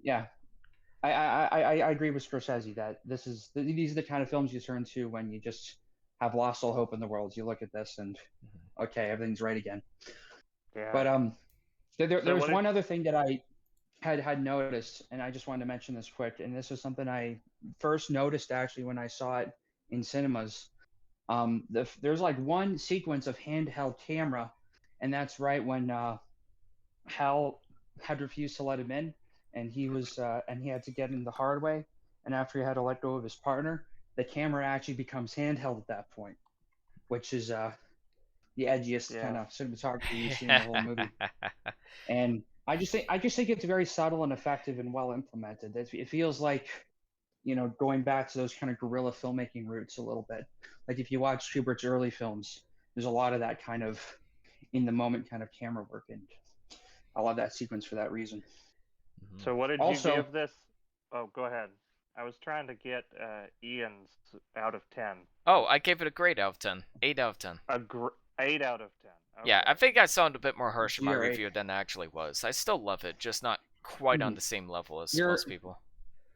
Yeah, I agree with Scorsese that these are the kind of films you turn to when you just have lost all hope in the world. You look at this and okay, everything's right again. Yeah. But there was one other thing that I had noticed, and I just wanted to mention this quick. And this was something I first noticed actually when I saw it in cinemas. There's like one sequence of handheld camera, and that's right when Hal had refused to let him in, and he had to get in the hard way. And after he had to let go of his partner, the camera actually becomes handheld at that point, which is the edgiest kind of cinematography you see in the whole movie. And I just think it's very subtle and effective and well implemented. It feels like, going back to those kind of guerrilla filmmaking roots a little bit. Like if you watch Kubrick's early films, there's a lot of that kind of in the moment kind of camera work, and I love that sequence for that reason. So what did you give this? Oh, go ahead. I was trying to get Ian's out of 10. Oh, I gave it a great out of 10. 8 out of 10. 8 out of 10. Okay. Yeah, I think I sounded a bit more harsh in my review than I actually was. I still love it, just not quite on the same level as most people.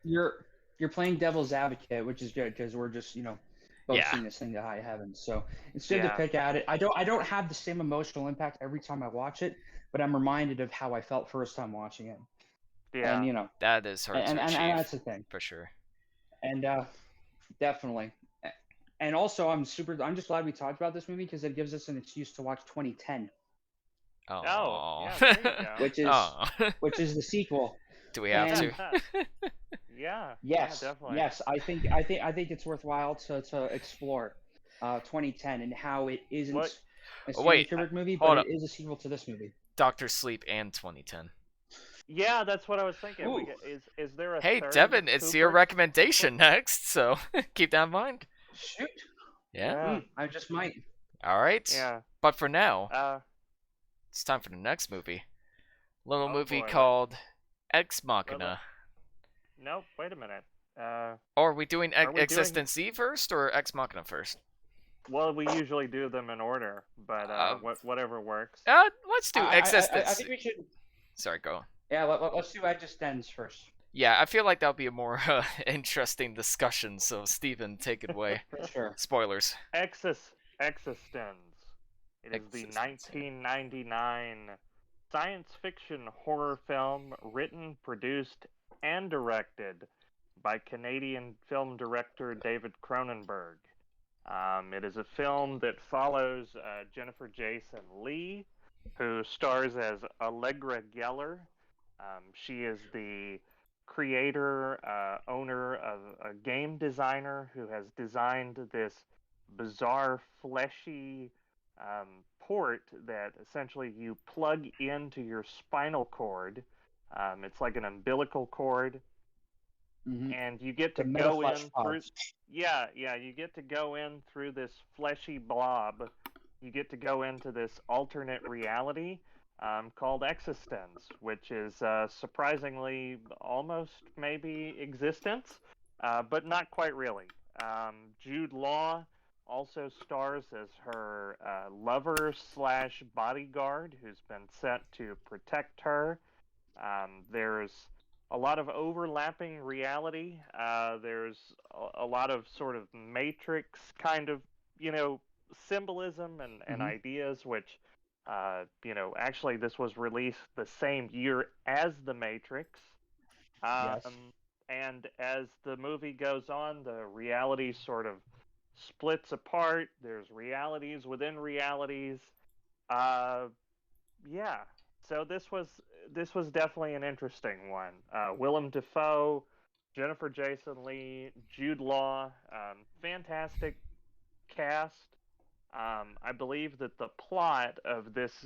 You're playing devil's advocate, which is good because we're just both seeing this thing to high heavens. So it's good to pick at it. I don't have the same emotional impact every time I watch it, but I'm reminded of how I felt first time watching it. Yeah, and that is hard to achieve, and that's the thing for sure. And definitely. And also, I'm just glad we talked about this movie because it gives us an excuse to watch 2010. Oh, yeah, there you go. which is the sequel. Do we have to? Yeah. Yes. Yeah, definitely. Yes. I think it's worthwhile to explore 2010 and how it isn't a Stanley Kubrick movie, but it is a sequel to this movie. Dr. Sleep and 2010. Yeah, that's what I was thinking. Is there a Hey, third Devon, it's your recommendation next, so keep that in mind. Shoot. Yeah. I just might. All right. Yeah. But for now, it's time for the next movie. Little movie boy. called Ex Machina. Nope, wait a minute. Or are we doing ExistenZ first or Ex Machina first? Well, we usually do them in order, but whatever works. Let's do ExistenZ. I think we should. Sorry, go on. Yeah, let's do ExistenZ first. Yeah, I feel like that'll be a more interesting discussion, so Steven, take it away. Sure. Spoilers. ExistenZ. It is the 1999 science fiction horror film written, produced, and directed by Canadian film director David Cronenberg. It is a film that follows Jennifer Jason Leigh, who stars as Allegra Geller. She is the creator, owner of a game designer who has designed this bizarre, fleshy port that essentially you plug into your spinal cord. It's like an umbilical cord, and you get to The go in metaflesh through. pods. Yeah, you get to go in through this fleshy blob. You get to go into this alternate reality called ExistenZ, which is surprisingly almost maybe existence, but not quite really. Jude Law also stars as her lover slash bodyguard, who's been sent to protect her. There's a lot of overlapping reality. There's a lot of sort of Matrix kind of, symbolism and ideas, which, actually this was released the same year as The Matrix. Yes. And as the movie goes on, the reality sort of splits apart. There's realities within realities. Yeah. So this was definitely an interesting one. Willem Dafoe, Jennifer Jason Leigh, Jude Law, fantastic cast. I believe that the plot of this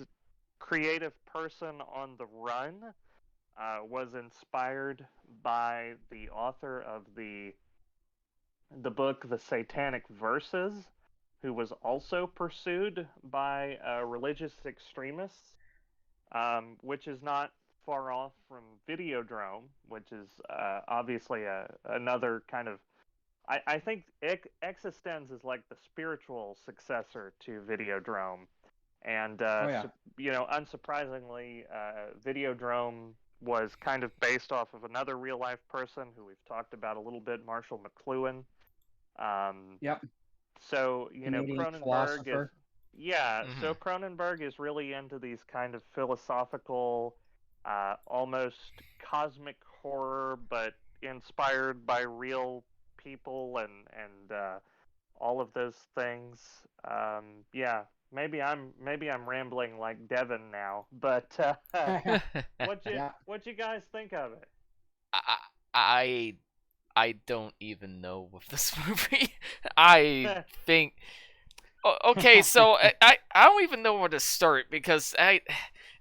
creative person on the run was inspired by the author of the book The Satanic Verses, who was also pursued by religious extremists, which is not far off from Videodrome, which is obviously another kind of. I think ExistenZ is like the spiritual successor to Videodrome, and unsurprisingly, Videodrome was kind of based off of another real life person who we've talked about a little bit, Marshall McLuhan. Yep. So Canadian Cronenberg philosopher. So Cronenberg is really into these kind of philosophical, almost cosmic horror, but inspired by real people and all of those things. Yeah, maybe I'm rambling like Devon now, but what you guys think of it? I I don't even know with this movie. I think. Okay, so I don't even know where to start because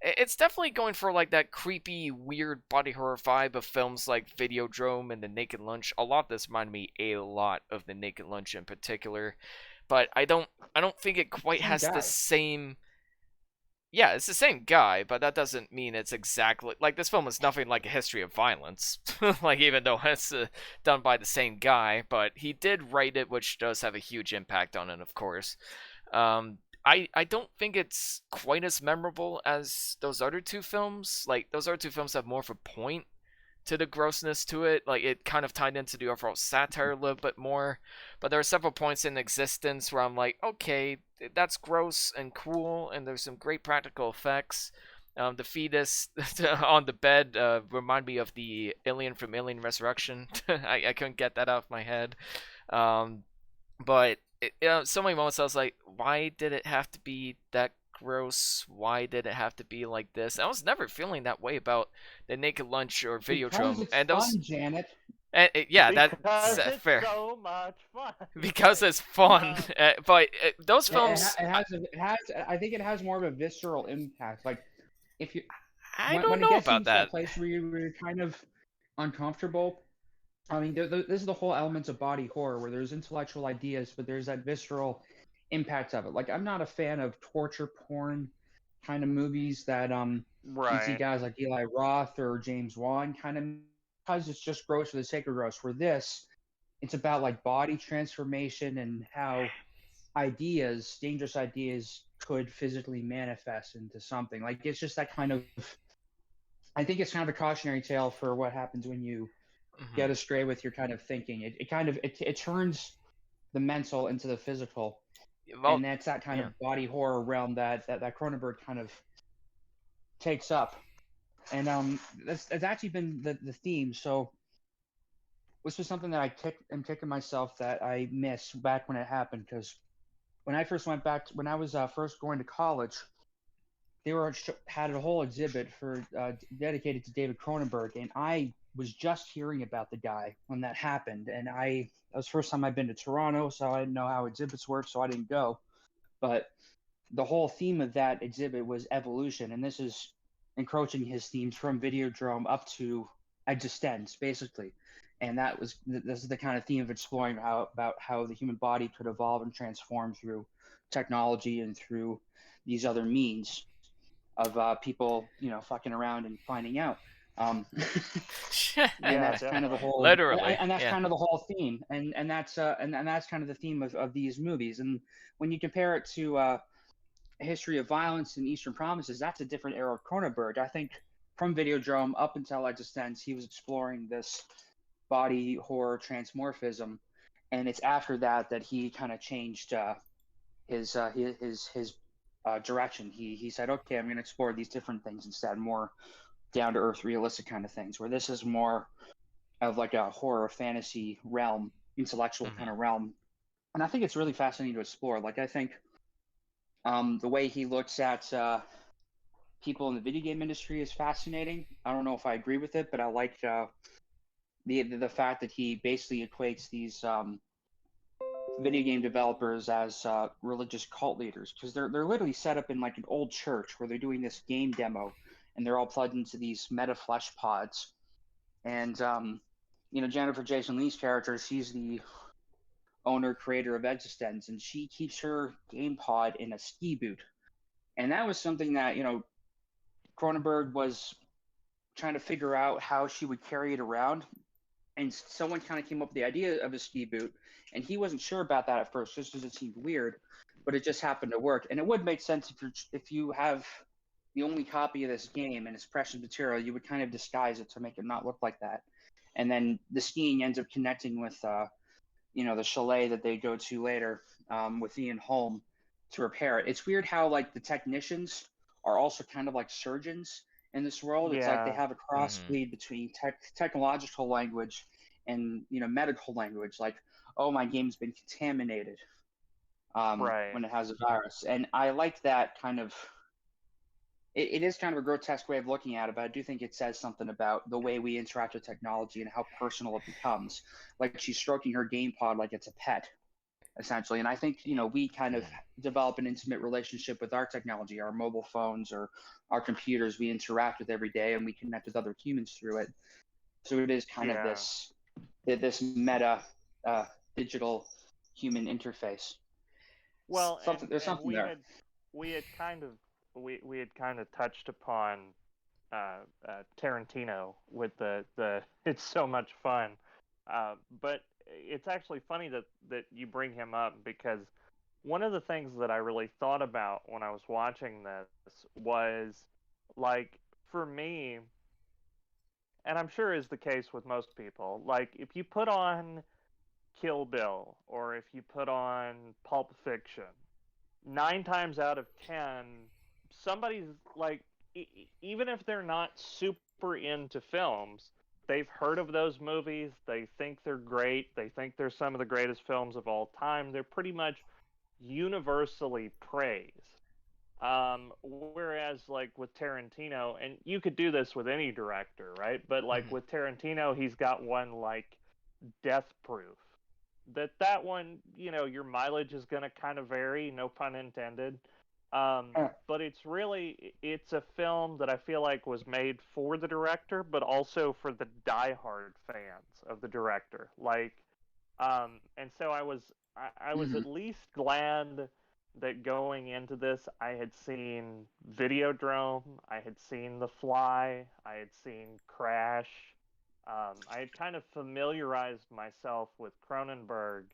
it's definitely going for like that creepy, weird body horror vibe of films like Videodrome and The Naked Lunch. A lot of this reminded me a lot of The Naked Lunch in particular, but I don't think it quite has the same. Yeah, it's the same guy, but that doesn't mean it's exactly like this film is nothing like A History of Violence. Like even though it's done by the same guy, but he did write it, which does have a huge impact on it, of course. I don't think it's quite as memorable as those other two films. Like those other two films have more of a point to the grossness to it. Like it kind of tied into the overall satire a little bit more. But there are several points in ExistenZ where I'm like, okay, that's gross and cool, and there's some great practical effects. The fetus on the bed remind me of the alien from Alien Resurrection. I couldn't get that out of my head. But so many moments I was like, why did it have to be that gross? Why did it have to be like this? I was never feeling that way about The Naked Lunch or Videodrome. It's and those fun, Janet. And yeah, because that's it's fair. so much fun. Because it's fun, but those films. It has. I think it has more of a visceral impact. Like if you. I when, don't when know it gets about into that. place where you're kind of uncomfortable. I mean, this is the whole elements of body horror, where there's intellectual ideas, but there's that visceral impact of it. Like I'm not a fan of torture porn kind of movies that you see guys like Eli Roth or James Wan kind of, because it's just gross for the sake of gross. Where this, it's about like body transformation and how dangerous ideas could physically manifest into something. Like it's just that kind of, I think it's kind of a cautionary tale for what happens when you get astray with your kind of thinking. It turns the mental into the physical. Well, and that's that kind of body horror realm that Cronenberg kind of takes up. And that's actually been the theme. So this was something that I'm kicking myself that I missed back when it happened, because when I first went back, when I was first going to college, they had a whole exhibit dedicated to David Cronenberg, and I was just hearing about the guy when that happened, and that was the first time I've been to Toronto, so I didn't know how exhibits work, so I didn't go. But the whole theme of that exhibit was evolution, and this is encroaching his themes from Videodrome up to ExistenZ, basically. And this is the kind of theme of exploring about how the human body could evolve and transform through technology and through these other means of people, fucking around and finding out. And that's kind of the whole, literally, and that's kind of the whole theme, and that's kind of the theme of these movies. And when you compare it to A History of Violence and Eastern Promises, that's a different era of Cronenberg. I think from Videodrome up until ExistenZ, he was exploring this body horror transmorphism, and it's after that he kind of changed his direction. He said, okay, I'm going to explore these different things instead, more down to earth, realistic kind of things, where this is more of like a horror fantasy realm, intellectual kind of realm. And I think it's really fascinating to explore. Like, I think the way he looks at people in the video game industry is fascinating. I don't know if I agree with it, but I like the fact that he basically equates these video game developers as religious cult leaders, because they're literally set up in like an old church where they're doing this game demo, and they're all plugged into these meta flesh pods. And Jennifer Jason Leigh's character, she's the owner creator of ExistenZ, and she keeps her game pod in a ski boot. And that was something that Cronenberg was trying to figure out how she would carry it around, and someone kind of came up with the idea of a ski boot, and he wasn't sure about that at first, just because it seemed weird, but it just happened to work. And it would make sense if you have the only copy of this game and it's precious material, you would kind of disguise it to make it not look like that. And then the skiing ends up connecting with the chalet that they go to later with Ian Holm to repair it. It's weird how like the technicians are also kind of like surgeons in this world. It's like they have a crossbreed between technological language and medical language. Like, oh, my game's been contaminated when it has a virus. And I like that kind of. It is kind of a grotesque way of looking at it, but I do think it says something about the way we interact with technology and how personal it becomes. Like, she's stroking her game pod like it's a pet, essentially. And I think, we kind of develop an intimate relationship with our technology, our mobile phones or our computers we interact with every day, and we connect with other humans through it. So it is kind of this meta digital human interface. Well, there's something there. We had kind of touched upon Tarantino with the it's so much fun, but it's actually funny that you bring him up, because one of the things that I really thought about when I was watching this was, like, for me, and I'm sure is the case with most people, like, if you put on Kill Bill or if you put on Pulp Fiction, 9 times out of 10, somebody's like, even if they're not super into films, they've heard of those movies, they think they're great, they think they're some of the greatest films of all time, they're pretty much universally praised. Whereas, like, with Tarantino, and you could do this with any director, right? But, like, with Tarantino, he's got one like Death Proof. That one, your mileage is going to kind of vary, no pun intended. But it's a film that I feel like was made for the director, but also for the diehard fans of the director. Like, and so I was at least glad that going into this, I had seen Videodrome, I had seen The Fly, I had seen Crash. I had kind of familiarized myself with Cronenberg,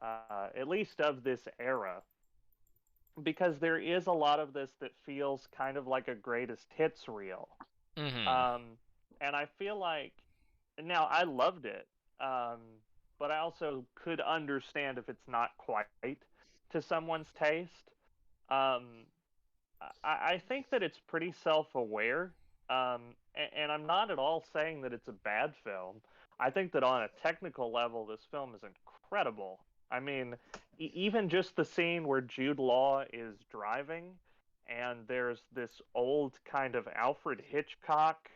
at least of this era, because there is a lot of this that feels kind of like a greatest hits reel. And I feel like, now I loved it, but I also could understand if it's not quite to someone's taste. I think that it's pretty self-aware, and I'm not at all saying that it's a bad film. I think that on a technical level, this film is incredible. I mean, even just the scene where Jude Law is driving, and there's this old kind of Alfred Hitchcock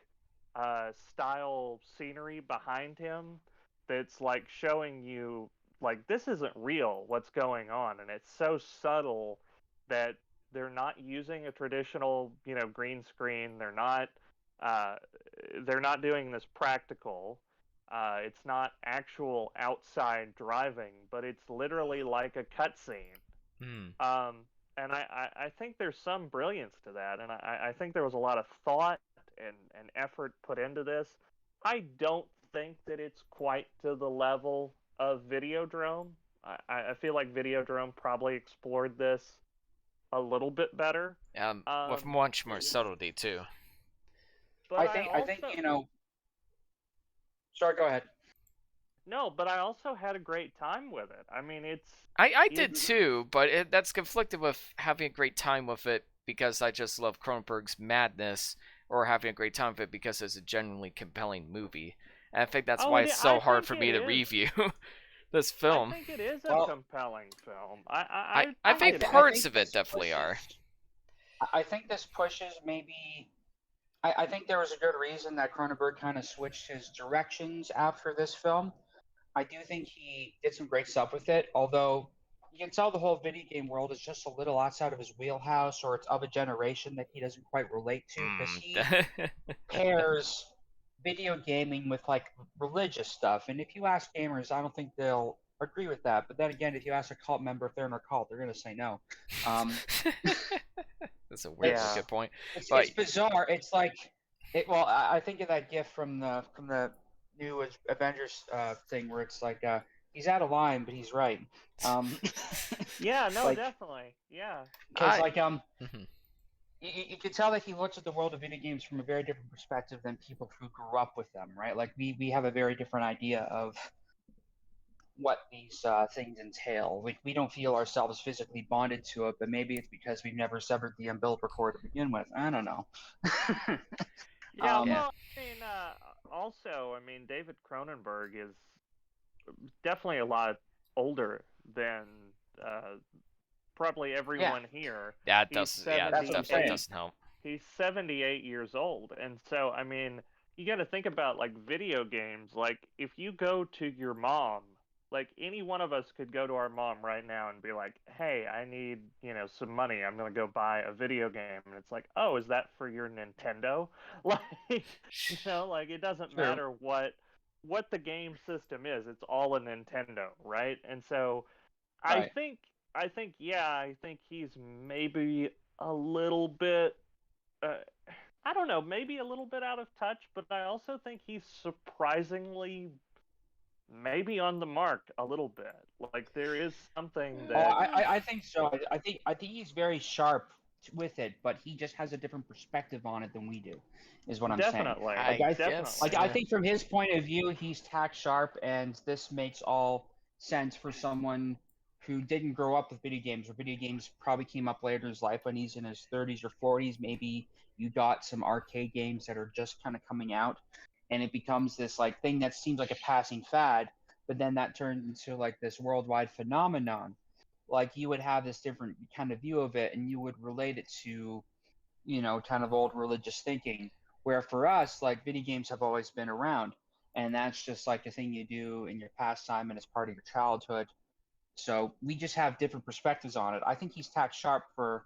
style scenery behind him that's like showing you like this isn't real what's going on, and it's so subtle that they're not using a traditional green screen. Uh, they're not doing this practical. It's not actual outside driving, but it's literally like a cutscene. And I think there's some brilliance to that, and I think there was a lot of thought and effort put into this. I don't think that it's quite to the level of Videodrome. I feel like Videodrome probably explored this a little bit better. With much more subtlety too. But I think Sorry, go ahead. No, but I also had a great time with it. I mean, I did too, but that's conflicted with having a great time with it because I just love Cronenberg's madness, or having a great time with it because it's a genuinely compelling movie. And I think that's why it's so hard for me to review this film. I think it is a compelling film. I think parts of it definitely are. I think this pushes maybe... I think there was a good reason that Cronenberg kind of switched his directions after this film. I do think he did some great stuff with it, although you can tell the whole video game world is just a little outside of his wheelhouse, or it's of a generation that he doesn't quite relate to, because he pairs video gaming with like religious stuff. And if you ask gamers, I don't think they'll agree with that. But then again, if you ask a cult member if they're in a cult, they're going to say no. That's a weird good point. It's bizarre. It's like, I think of that GIF from the new Avengers thing where it's like he's out of line, but he's right. Yeah, no, definitely, yeah. Because you can tell that he looks at the world of video games from a very different perspective than people who grew up with them, right? Like we have a very different idea of what these things entail. We don't feel ourselves physically bonded to it, but maybe it's because we've never severed the umbilical cord to begin with. I don't know. Well, I mean, also, I mean, David Cronenberg is definitely a lot older than probably everyone here. Yeah, that definitely doesn't help. He's 78 years old, and so, I mean, you got to think about, like, video games. Like, if you go to your mom, like, any one of us could go to our mom right now and be like, hey, I need, some money. I'm going to go buy a video game. And it's like, oh, is that for your Nintendo? Like, like, it doesn't matter what the game system is. It's all a Nintendo, right? And so I think he's maybe a little bit, I don't know, maybe a little bit out of touch, but I also think he's surprisingly maybe on the mark a little bit. Like there is something that I think so. I think he's very sharp with it, but he just has a different perspective on it than we do, is what I'm saying. Definitely. I think from his point of view, he's tack sharp, and this makes all sense for someone who didn't grow up with video games, or video games probably came up later in his life when he's in his 30s or 40s. Maybe you got some arcade games that are just kind of coming out, and it becomes this like thing that seems like a passing fad, but then that turns into like this worldwide phenomenon. Like you would have this different kind of view of it, and you would relate it to, kind of old religious thinking. Where for us, like video games have always been around, and that's just like a thing you do in your pastime and it's part of your childhood. So we just have different perspectives on it. I think he's tack sharp for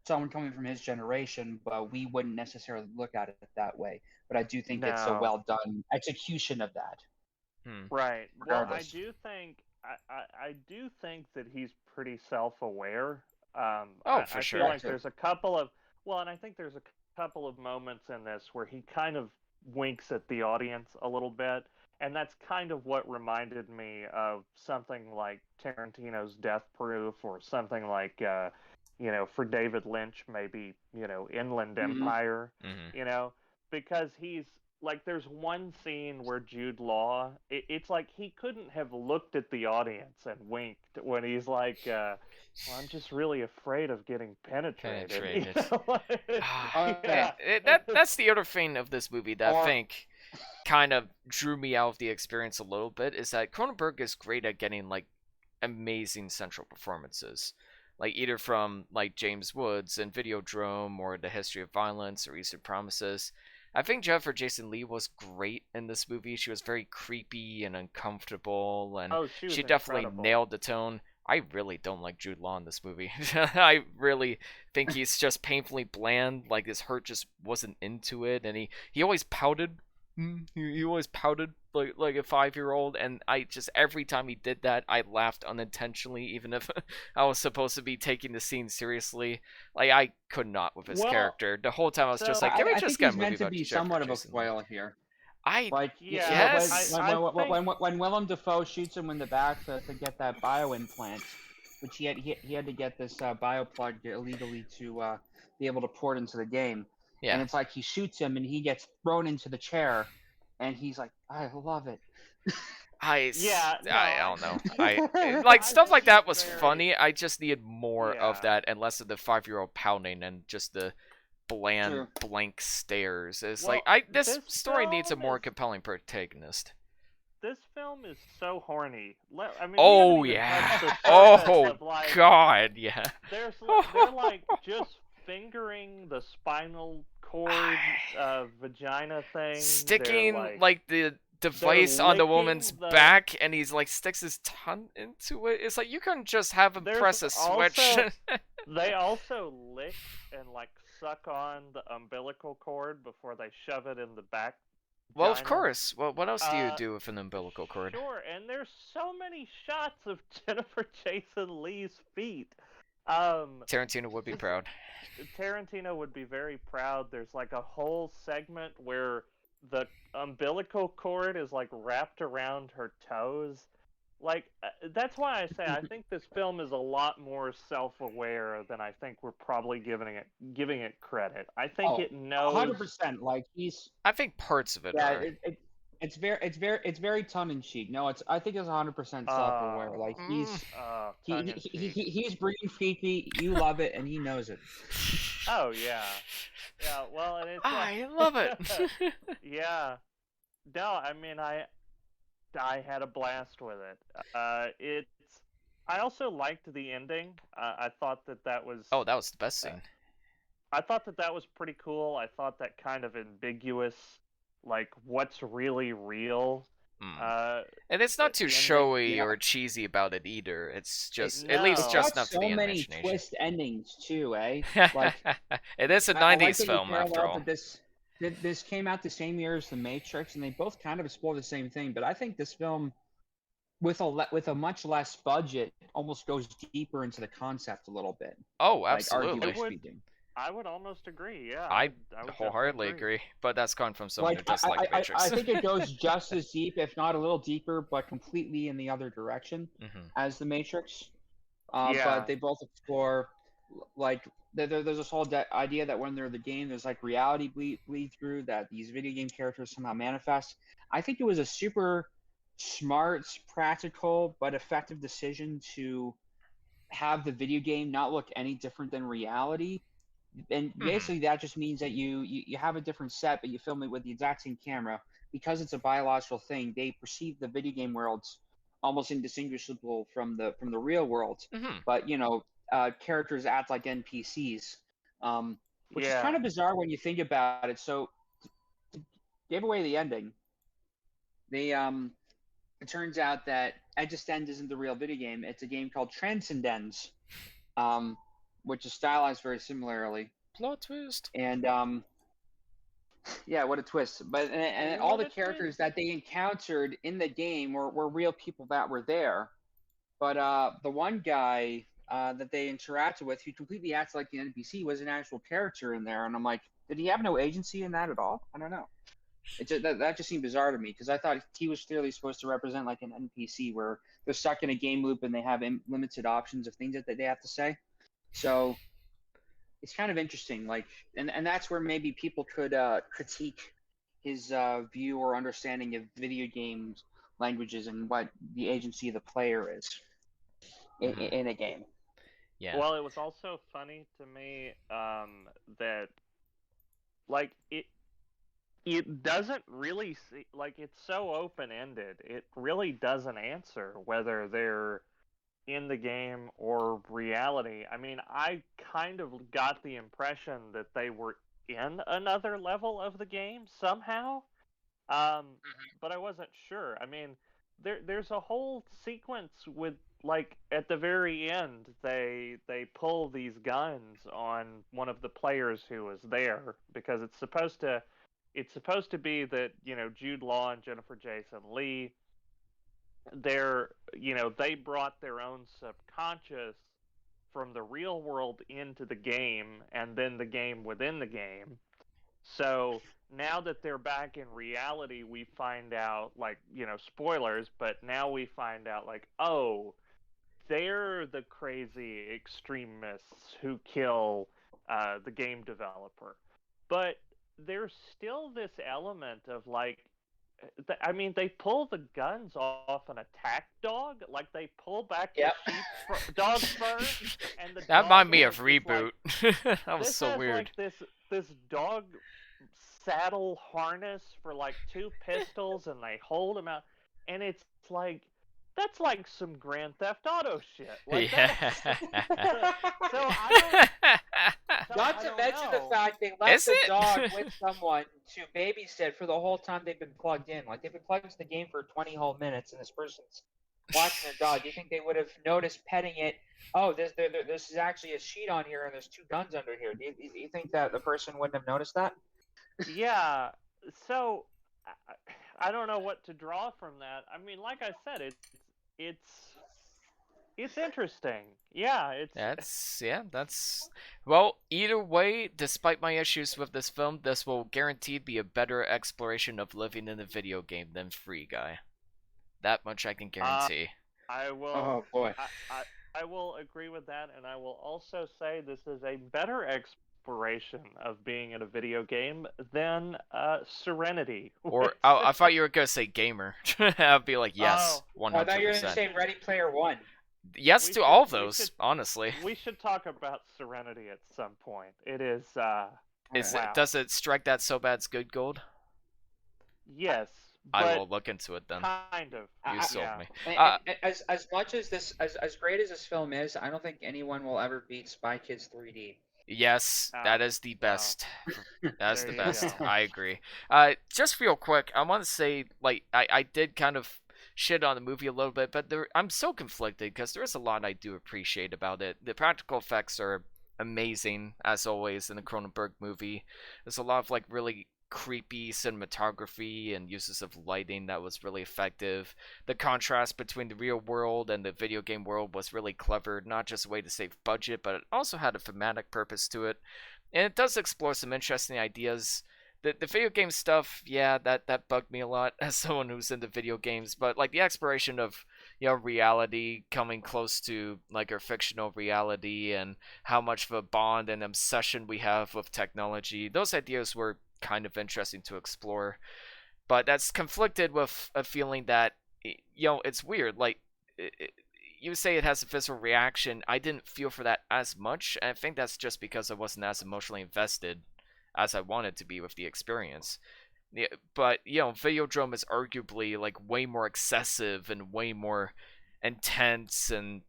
someone coming from his generation, but we wouldn't necessarily look at it that way. But I do think it's a well done execution of that. Right. Well, I do think that he's pretty self-aware. For sure. I feel like there's a couple of and I think there's a couple of moments in this where he kind of winks at the audience a little bit, and that's kind of what reminded me of something like Tarantino's Death Proof, or something like for David Lynch, maybe, Inland Empire, because he's like, there's one scene where Jude Law, it's like he couldn't have looked at the audience and winked when he's like, well, I'm just really afraid of getting penetrated. That's the other thing of this movie that I think kind of drew me out of the experience a little bit, is that Cronenberg is great at getting like amazing central performances. Like either from like James Woods in Videodrome, or The History of Violence, or Eastern Promises. I think Jennifer Jason Leigh was great in this movie. She was very creepy and uncomfortable, and Oh, she was she definitely incredible. nailed the tone. I really don't like Jude Law in this movie. I really think he's just painfully bland. Like his heart just wasn't into it, and he always pouted. He always pouted like a 5-year-old, and I just every time he did that, I laughed unintentionally, even if I was supposed to be taking the scene seriously. Like I could not with his character. The whole time I was just like, "Can we just get a movie about Jennifer Jason somewhat of a Leigh?" foil here. Like, yes. When When Willem Dafoe shoots him in the back to get that bio implant, which he had to get this bio plug illegally to be able to port into the game. Yeah. And it's like he shoots him and he gets thrown into the chair, and he's like, "I love it." I don't know. I like stuff like that was funny. I just needed more of that and less of the 5-year-old pouting and just the bland blank stares. It's this story needs a more compelling protagonist. This film is so horny. I mean, oh yeah. Oh like, god, yeah. They're like just fingering the spinal cord vagina thing. Sticking like the device on the woman's back, and he's like sticks his tongue into it. It's like you couldn't just have him press a switch. They also lick and like suck on the umbilical cord before they shove it in the back. Well, of course. Well, what else do you do with an umbilical cord? Sure, and there's so many shots of Jennifer Jason Leigh's feet. Tarantino would be proud. Tarantino would be very proud. There's like a whole segment where the umbilical cord is like wrapped around her toes. Like that's why I say I think this film is a lot more self-aware than I think we're probably giving it credit. I think it knows 100%. Like I think parts of it are. It's very tongue-in-cheek. No, I think it's 100% self-aware. Like he's breathing freaky. You love it, and he knows it. Oh yeah. Yeah, well, and it's I love it. Yeah. No, I mean I had a blast with it. I also liked the ending. I thought that was that was the best scene. I thought that was pretty cool. I thought that kind of ambiguous, like what's really real. And it's not too showy or cheesy about it either. It's just it leaves just enough to the imagination. So many twist endings too, eh? Like it is a '90s film after all. This came out the same year as The Matrix, and they both kind of explore the same thing. But I think this film, with a much less budget, almost goes deeper into the concept a little bit. Oh, absolutely. I would almost agree. Yeah, I would wholeheartedly agree. But that's coming from someone who just liked The Matrix. I think it goes just as deep, if not a little deeper, but completely in the other direction as The Matrix. But they both explore like. There's this whole idea that when they're in the game, there's like reality bleed through, that these video game characters somehow manifest. I think it was a super smart, practical, but effective decision to have the video game not look any different than reality. And basically that just means that you have a different set, but you film it with the exact same camera. Because it's a biological thing, they perceive the video game worlds almost indistinguishable from the real world. But characters act like NPCs, which is kind of bizarre when you think about it. So, to give away the ending, it turns out that ExistenZ isn't the real video game. It's a game called ExistenZ, which is stylized very similarly. Plot twist. And yeah, what a twist! But and all the characters that they encountered in the game were real people that were there. But the one guy that they interacted with, who completely acts like the NPC, was an actual character in there, and I'm like, did he have no agency in that at all? I don't know. That just seemed bizarre to me, because I thought he was clearly supposed to represent like an NPC where they're stuck in a game loop and they have limited options of things that they have to say. So it's kind of interesting, like, and that's where maybe people could critique his view or understanding of video games languages and what the agency of the player is in a game. Yeah. Well, it was also funny to me that, like, it doesn't really like, it's so open-ended. It really doesn't answer whether they're in the game or reality. I mean, I kind of got the impression that they were in another level of the game somehow. But I wasn't sure. I mean, there's a whole sequence with, like, at the very end, they pull these guns on one of the players who was there, because it's supposed to be that, Jude Law and Jennifer Jason Leigh, they brought their own subconscious from the real world into the game, and then the game within the game. So now that they're back in reality, we find out, like, spoilers, but now we find out, like, oh, they're the crazy extremists who kill the game developer. But there's still this element of, like, I mean, they pull the guns off an attack dog. Like, they pull back the dog fur, and that reminded me of this, Reboot. like, That was so weird. Like, this dog saddle harness for, like, 2 pistols, and they hold them out, and it's like, that's like some Grand Theft Auto shit. Like, yeah. So I don't. Not to mention the fact they left the dog with someone to babysit for the whole time they've been plugged in. Like, they've been plugged into the game for 20 whole minutes, and this person's watching their dog. Do you think they would have noticed petting it? Oh, this is actually a sheet on here, and there's 2 guns under here. Do you think that the person wouldn't have noticed that? Yeah. So I don't know what to draw from that. I mean, like I said, it's interesting. Yeah, that's well, either way, despite my issues with this film, this will guaranteed be a better exploration of living in a video game than Free Guy. That much I can guarantee. I will. Oh boy. I will agree with that, and I will also say this is a better exploration of being in a video game than Serenity. Or I thought you were gonna say gamer. I'd be like, yes, 100%. I thought you were gonna say Ready Player One. Yes to all of those, honestly. We should talk about Serenity at some point. It is. Does it strike that so bad it's good gold? Yes. I will look into it then. Kind of. You sold me. As much as this, as great as this film is, I don't think anyone will ever beat Spy Kids 3D. Yes, that is the best. That's the best. I agree. Just real quick, I want to say, like, I did kind of shit on the movie a little bit, but I'm so conflicted because there is a lot I do appreciate about it. The practical effects are amazing, as always, in the Cronenberg movie. There's a lot of, like, really creepy cinematography and uses of lighting that was really effective. The contrast between the real world and the video game world was really clever, not just a way to save budget, but it also had a thematic purpose to it. And it does explore some interesting ideas. The video game stuff, yeah, that bugged me a lot as someone who's into video games, but, like, the exploration of, reality coming close to, like, our fictional reality and how much of a bond and obsession we have with technology, those ideas were kind of interesting to explore. But that's conflicted with a feeling that, it's weird. Like, you say it has a visceral reaction. I didn't feel for that as much, and I think that's just because I wasn't as emotionally invested as I wanted to be with the experience. Yeah, but, Videodrome is arguably, like, way more excessive and way more intense and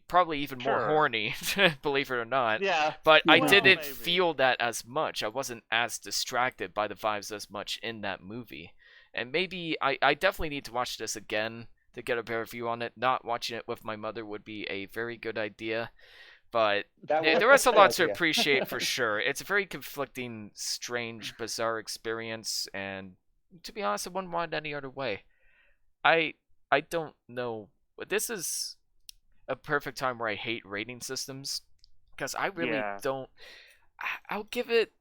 probably even more horny, believe it or not. Yeah. But I didn't feel that as much. I wasn't as distracted by the vibes as much in that movie. And maybe I definitely need to watch this again to get a better view on it. Not watching it with my mother would be a very good idea. But there is a lot to appreciate for sure. It's a very conflicting, strange, bizarre experience, and to be honest, I wouldn't want it any other way. I don't know. This is a perfect time where I hate rating systems, because I really don't. I'll give it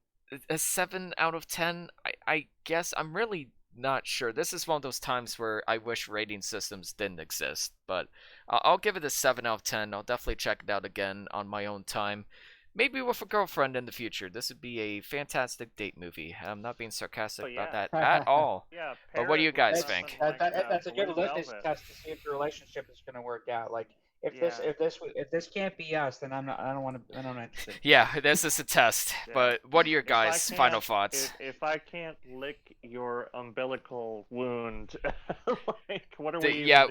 a 7 out of 10. I guess I'm really not sure. This is one of those times where I wish rating systems didn't exist, but I'll give it a 7 out of 10. I'll definitely check it out again on my own time. Maybe with a girlfriend in the future. This would be a fantastic date movie. I'm not being sarcastic about that at all. Yeah, but what do you guys think? That's a good litmus test to see if your relationship is going to work out. Like, if this can't be us, then I'm not interested. Yeah, this is a test. Yeah. But what are your guys' final thoughts? If I can't lick your umbilical wound, like, what are we? Yeah,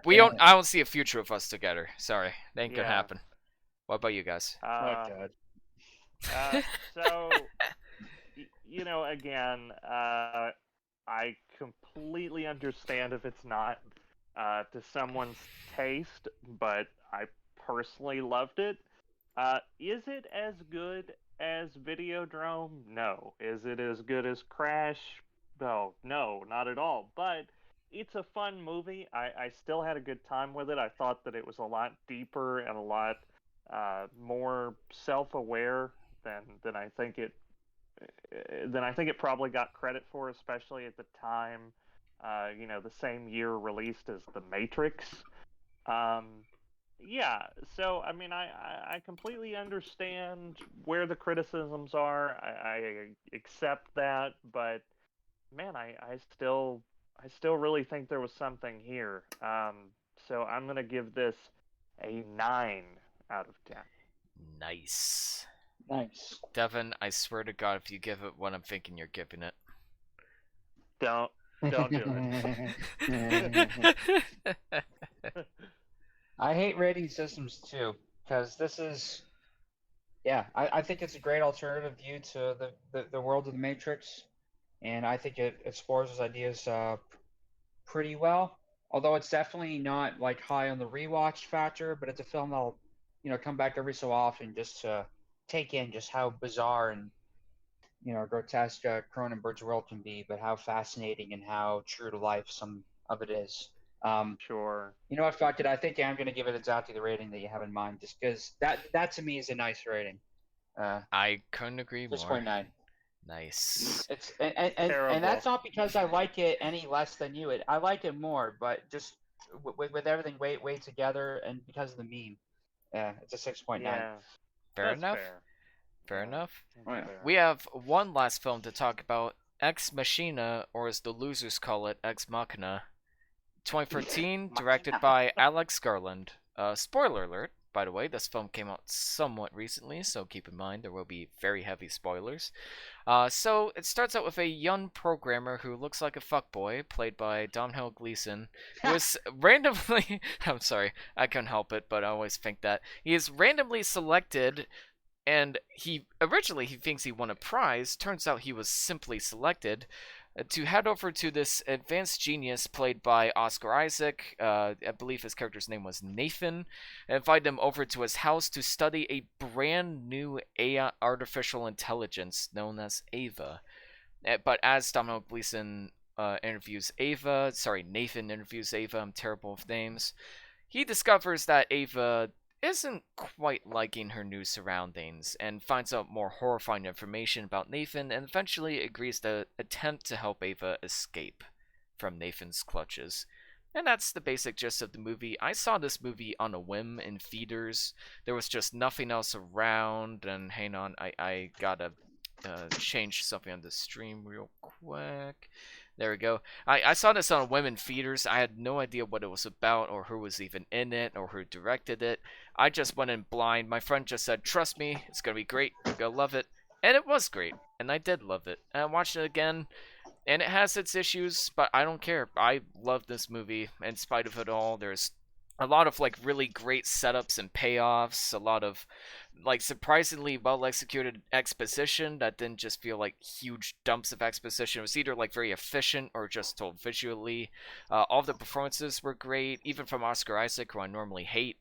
doing? I don't see a future with us together. Sorry, that ain't gonna happen. What about you guys? So again, I completely understand if it's not to someone's taste, but I personally loved it. Is it as good as Videodrome? No. Is it as good as Crash? No, not at all. But it's a fun movie. I still had a good time with it. I thought that it was a lot deeper and a lot more self-aware than I think it probably got credit for, especially at the time. The same year released as The Matrix. Yeah, so I mean, I completely understand where the criticisms are. I accept that, but man, I still really think there was something here. So I'm gonna give this a 9 out of 10. Nice. Nice. Devon, I swear to God, if you give it what I'm thinking you're giving it. Don't do it. I hate rating systems too, because this is, yeah, I think it's a great alternative view to the world of the Matrix, and I think it explores those ideas pretty well. Although it's definitely not like high on the rewatch factor, but it's a film that'll, come back every so often just to take in just how bizarre and grotesque Cronenberg's world can be, but how fascinating and how true to life some of it is. Sure. You know what? Fuck it. I think I'm going to give it exactly the rating that you have in mind, just because that to me is a nice rating. I couldn't agree more. 6.9. Nice. It's and that's not because I like it any less than you. I like it more, but just with everything way together, and because of the meme, yeah, it's a 6.9. Yeah. Fair That's enough. fair. Fair Yeah, enough. that's Oh, yeah. fair. We have one last film to talk about, Ex Machina, or as the losers call it, Ex Machina. 2013, directed by Alex Garland. Spoiler alert, by the way, this film came out somewhat recently, so keep in mind there will be very heavy spoilers. So it starts out with a young programmer who looks like a fuckboy, played by Domhnall Gleeson, who is randomly... I'm sorry, I couldn't help it, but I always think that. He is randomly selected, and he thinks he won a prize. Turns out he was simply selected to head over to this advanced genius played by Oscar Isaac. I believe his character's name was Nathan, and invite him over to his house to study a brand new AI artificial intelligence known as Ava. But as Domhnall Gleeson Nathan interviews Ava, I'm terrible with names, he discovers that Ava isn't quite liking her new surroundings and finds out more horrifying information about Nathan, and eventually agrees to attempt to help Ava escape from Nathan's clutches. And that's the basic gist of the movie. I saw this movie on a whim in theaters. There was just nothing else around, and hang on, I gotta change something on the stream real quick. There we go. I saw this on Women Feeders. I had no idea what it was about or who was even in it or who directed it. I just went in blind. My friend just said, trust me, it's going to be great. You're going to love it. And it was great. And I did love it. And I watched it again. And it has its issues, but I don't care. I love this movie in spite of it all. There's a lot of really great setups and payoffs, a lot of surprisingly well executed exposition that didn't just feel like huge dumps of exposition. It was either very efficient or just told visually. All the performances were great, even from Oscar Isaac, who I normally hate,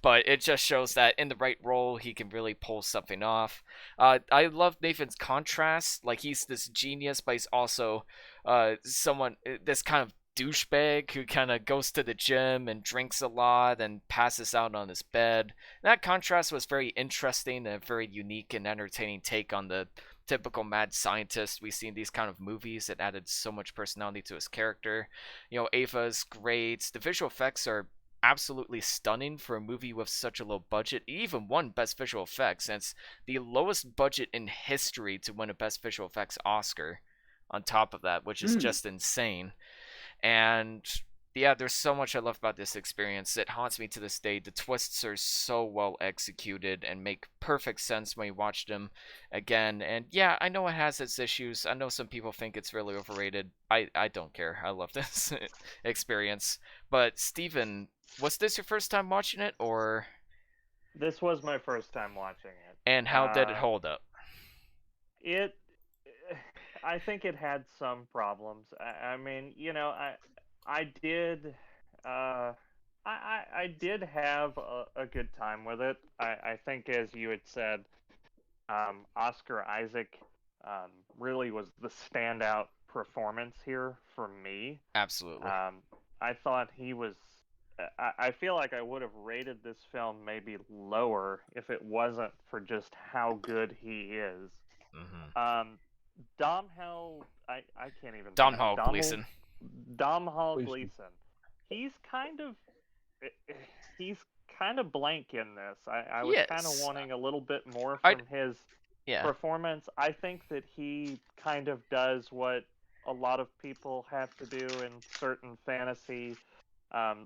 but it just shows that in the right role he can really pull something off. I love Nathan's contrast. He's this genius, but he's also this kind of douchebag who kind of goes to the gym and drinks a lot and passes out on his bed. That contrast was very interesting and a very unique and entertaining take on the typical mad scientist we see in these kind of movies. It added so much personality to his character. Ava's great. The visual effects are absolutely stunning for a movie with such a low budget. It even won Best Visual Effects, and it's the lowest budget in history to win a Best Visual Effects Oscar on top of that, which is just insane. And yeah, there's so much I love about this experience. It haunts me to this day. The twists are so well executed and make perfect sense when you watch them again. And yeah, I know it has its issues. I know some people think it's really overrated. I don't care. I love this experience. But Steven, was this your first time watching it, or? This was my first time watching it. And how did it hold up? I think it had some problems. I mean, I did, I did have a good time with it. I think, as you had said, Oscar Isaac really was the standout performance here for me. Absolutely. I thought he was. I feel like I would have rated this film maybe lower if it wasn't for just how good he is. Mm-hmm. Domhnall, I can't even Domhnall pronounce Gleeson. Domhnall Gleeson. He's kind of he's kind of blank in this. I was kind of Yes. wanting a little bit more from his Yeah. performance. I think that he kind of does what a lot of people have to do in certain fantasy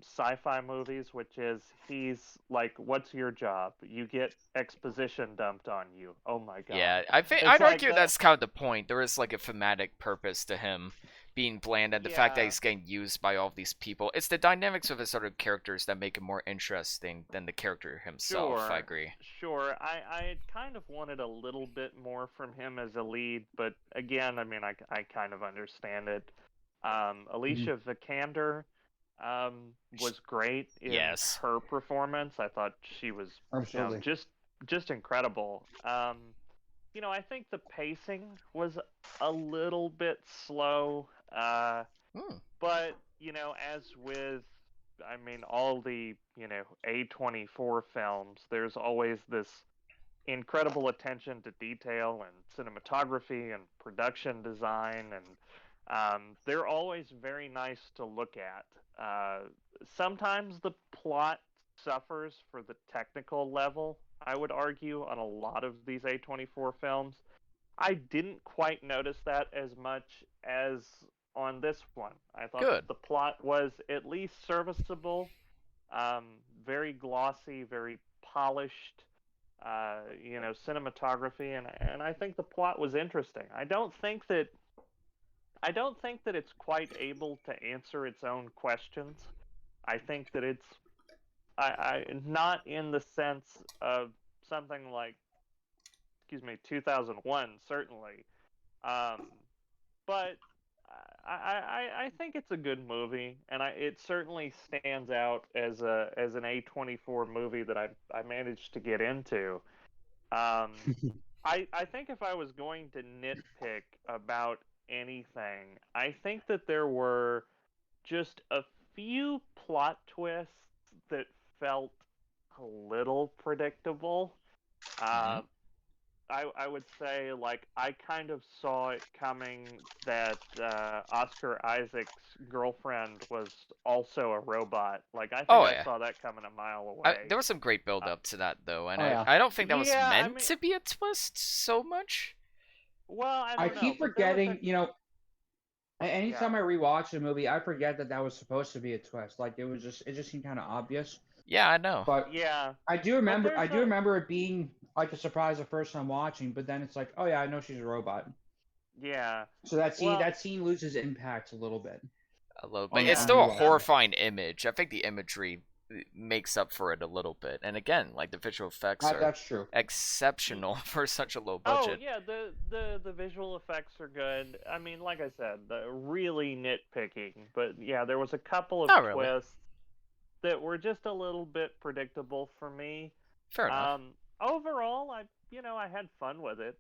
sci-fi movies, which is he's like, "What's your job? You get exposition dumped on you." Oh my god. Yeah, I'd argue that's kind of the point. There is like a thematic purpose to him being bland, and the fact that he's getting used by all of these people. It's the dynamics of his sort of characters that make him more interesting than the character himself. Sure, I agree. Sure. I kind of wanted a little bit more from him as a lead, but again, I mean, I kind of understand it. Alicia Vikander was great in her performance. I thought she was just incredible. I think the pacing was a little bit slow, but as with, I mean, all the A24 films, there's always this incredible attention to detail and cinematography and production design, and they're always very nice to look at. Sometimes the plot suffers for the technical level, I would argue, on a lot of these A24 films. I didn't quite notice that as much as on this one. I thought the plot was at least serviceable, very glossy, very polished, cinematography, and I think the plot was interesting. I don't think that it's quite able to answer its own questions. I think that it's not in the sense of something like, 2001, certainly. But I think it's a good movie, and it certainly stands out as an A24 movie that I managed to get into. I think if I was going to nitpick about anything, I think that there were just a few plot twists that felt a little predictable. I would say, like, I kind of saw it coming that Oscar Isaac's girlfriend was also a robot. Like, I think I saw that coming a mile away. There was some great build up to that, though, and I don't think that was meant to be a twist so much. Well, I keep forgetting, anytime I rewatch a movie, I forget that was supposed to be a twist. Like, it just seemed kind of obvious. Yeah, I know. But I do remember it being like a surprise the first time watching, but then it's like, oh yeah, I know she's a robot. Yeah. So that scene loses impact a little bit. A little bit. It's still a horrifying image. I think the imagery makes up for it a little bit. And again, like, the visual effects are exceptional for such a low budget. Oh yeah, the visual effects are good. I mean, like I said, really nitpicking, but yeah, there was a couple of twists that were just a little bit predictable for me. Fair enough. Overall, I had fun with it.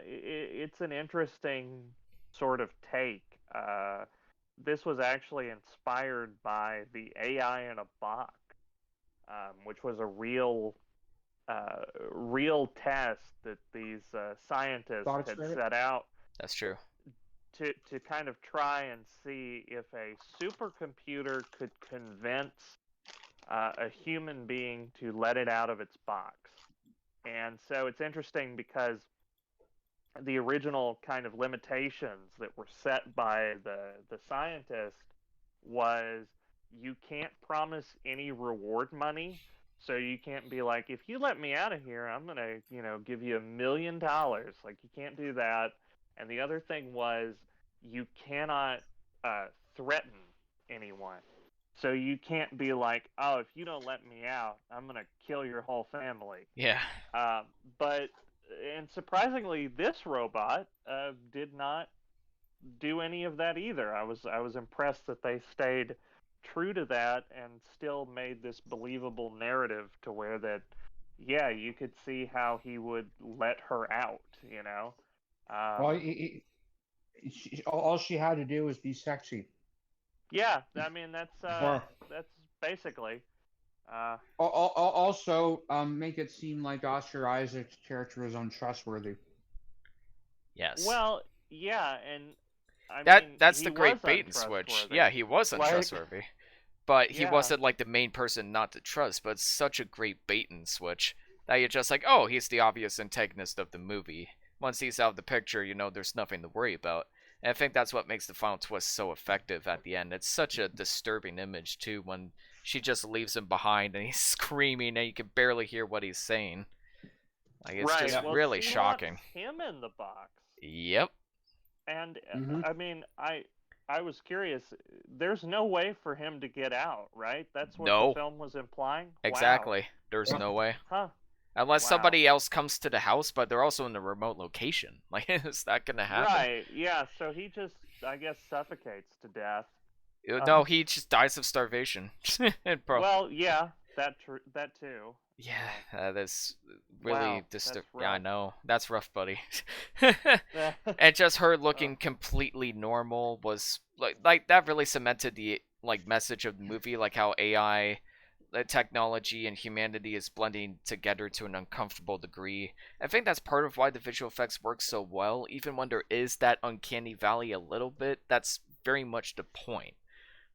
It's an interesting sort of take. This was actually inspired by the AI in a box, which was a real test that these scientists had set out. That's true. To kind of try and see if a supercomputer could convince a human being to let it out of its box. And so it's interesting because the original kind of limitations that were set by the scientist was, you can't promise any reward money. So you can't be like, if you let me out of here, I'm going to, give you $1 million. Like, you can't do that. And the other thing was, you cannot threaten anyone. So you can't be like, oh, if you don't let me out, I'm going to kill your whole family. Yeah. And surprisingly, this robot did not do any of that either. I was impressed that they stayed true to that and still made this believable narrative to where that, yeah, you could see how he would let her out, you know. Well, all she had to do was be sexy. Yeah, I mean that's basically. Also, make it seem like Oscar Isaac's character was untrustworthy. Yes. Well, yeah, and that's he the great was bait and switch. untrustworthy. Yeah, he was Like- untrustworthy. But he Yeah. wasn't like the main person not to trust, but it's such a great bait and switch that you're just like, oh, he's the obvious antagonist of the movie. Once he's out of the picture, you know there's nothing to worry about. And I think that's what makes the final twist so effective at the end. It's such a disturbing image, too, when she just leaves him behind and he's screaming and you can barely hear what he's saying. Like, it's right. just Well, really she shocking. wants him in the box. Yep. And Mhm. I mean, I was curious. There's no way for him to get out, right? That's what No. the film was implying. Wow. Exactly. There's no way. Huh. Unless Wow. somebody else comes to the house, but they're also in a remote location. Like, is that gonna happen? Right. Yeah. So he just, I guess, suffocates to death. No, he just dies of starvation. Well, yeah, that too. Yeah, that's really Wow, disturbing. that's Yeah, I rough. know. That's rough, buddy. And just her looking completely normal was like that really cemented the like message of the movie, like how AI technology and humanity is blending together to an uncomfortable degree. I think that's part of why the visual effects work so well, even when there is that uncanny valley a little bit. That's very much the point.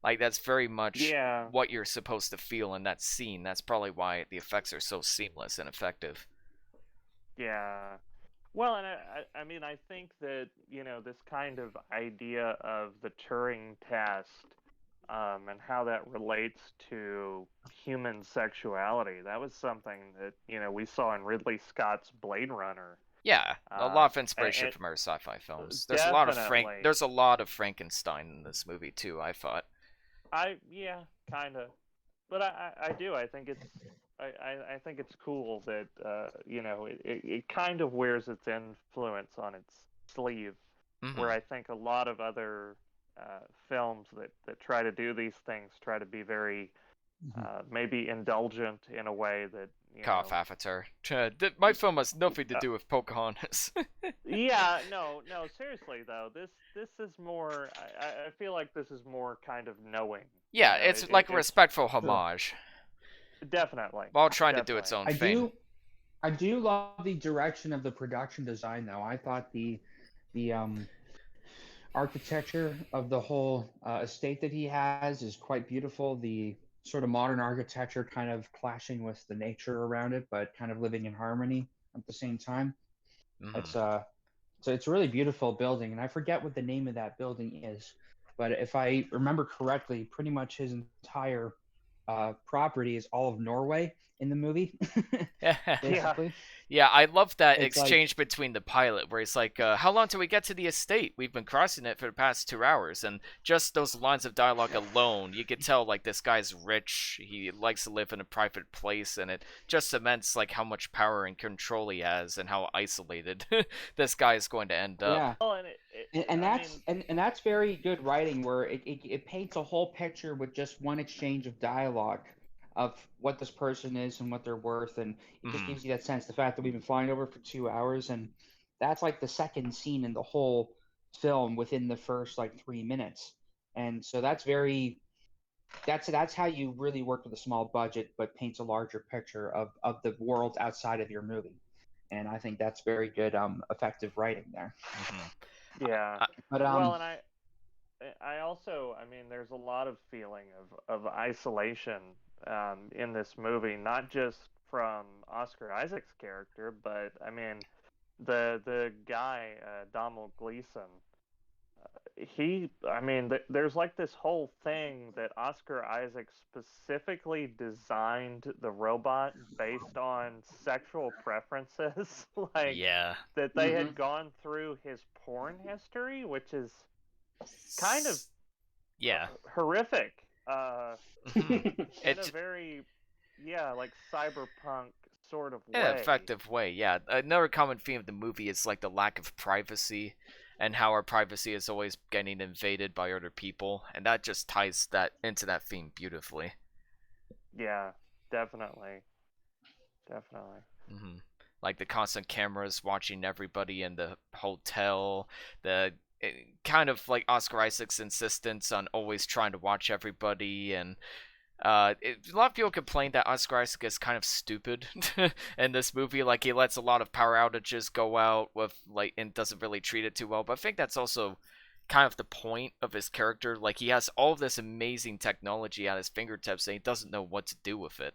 Like, that's very much Yeah. what you're supposed to feel in that scene. That's probably why the effects are so seamless and effective. Yeah. Well, and I mean, I think that, this kind of idea of the Turing test, and how that relates to human sexuality, that was something that, we saw in Ridley Scott's Blade Runner. Yeah, a lot of inspiration and- from our sci-fi films. There's a lot of Definitely. There's a lot of Frankenstein in this movie too, I thought. Yeah, kind of. But I do. I think it's I think it's cool that it kind of wears its influence on its sleeve, Mhm. where I think a lot of other films that try to do these things try to be very maybe indulgent in a way that Cough Avatar. My film has nothing to do with Pocahontas. Yeah, no, seriously though, this is more. I feel like this is more kind of knowing. Yeah, it's like a respectful homage Definitely. while trying to do its own I thing. I do love the direction of the production design, though. I thought the architecture of the whole estate that he has is quite beautiful. The sort of modern architecture kind of clashing with the nature around it, but kind of living in harmony at the same time. Mhm. It's a really beautiful building, and I forget what the name of that building is, but if I remember correctly, pretty much his entire property is all of Norway in the movie. Basically. Yeah, I love that It's exchange between the pilot where he's like, how long till we get to the estate? We've been crossing it for the past 2 hours. And just those lines of dialogue alone, you could tell, like, this guy's rich. He likes to live in a private place. And it just cements, like, how much power and control he has and how isolated this guy is going to end up. Yeah. Well, And that's very good writing, where it paints a whole picture with just one exchange of dialogue of what this person is and what they're worth, and it just gives you that sense. The fact that we've been flying over for 2 hours, and that's like the second scene in the whole film within the first like 3 minutes, and so that's how you really work with a small budget but paints a larger picture of the world outside of your movie, and I think that's very good effective writing there. Yeah. But well, and I also, I mean, there's a lot of feeling of isolation in this movie, not just from Oscar Isaac's character, but I mean, the guy Donald Gleason. There's like this whole thing that Oscar Isaac specifically designed the robot based on sexual preferences, like Yeah. that they had gone through his porn history, which is kind of horrific. In a very like cyberpunk sort of way. In an effective way, yeah. Another common theme of the movie is like the lack of privacy. and how our privacy is always getting invaded by other people, and that just ties that into that theme beautifully. Yeah, definitely. Definitely. Mm-hmm. Like the constant cameras watching everybody in the hotel, the kind of like Oscar Isaac's insistence on always trying to watch everybody, and a lot of people complain that Oscar Isaac is kind of stupid in this movie. Like he lets a lot of power outages go out with like and doesn't really treat it too well. But I think that's also kind of the point of his character. Like he has all this amazing technology at his fingertips and he doesn't know what to do with it.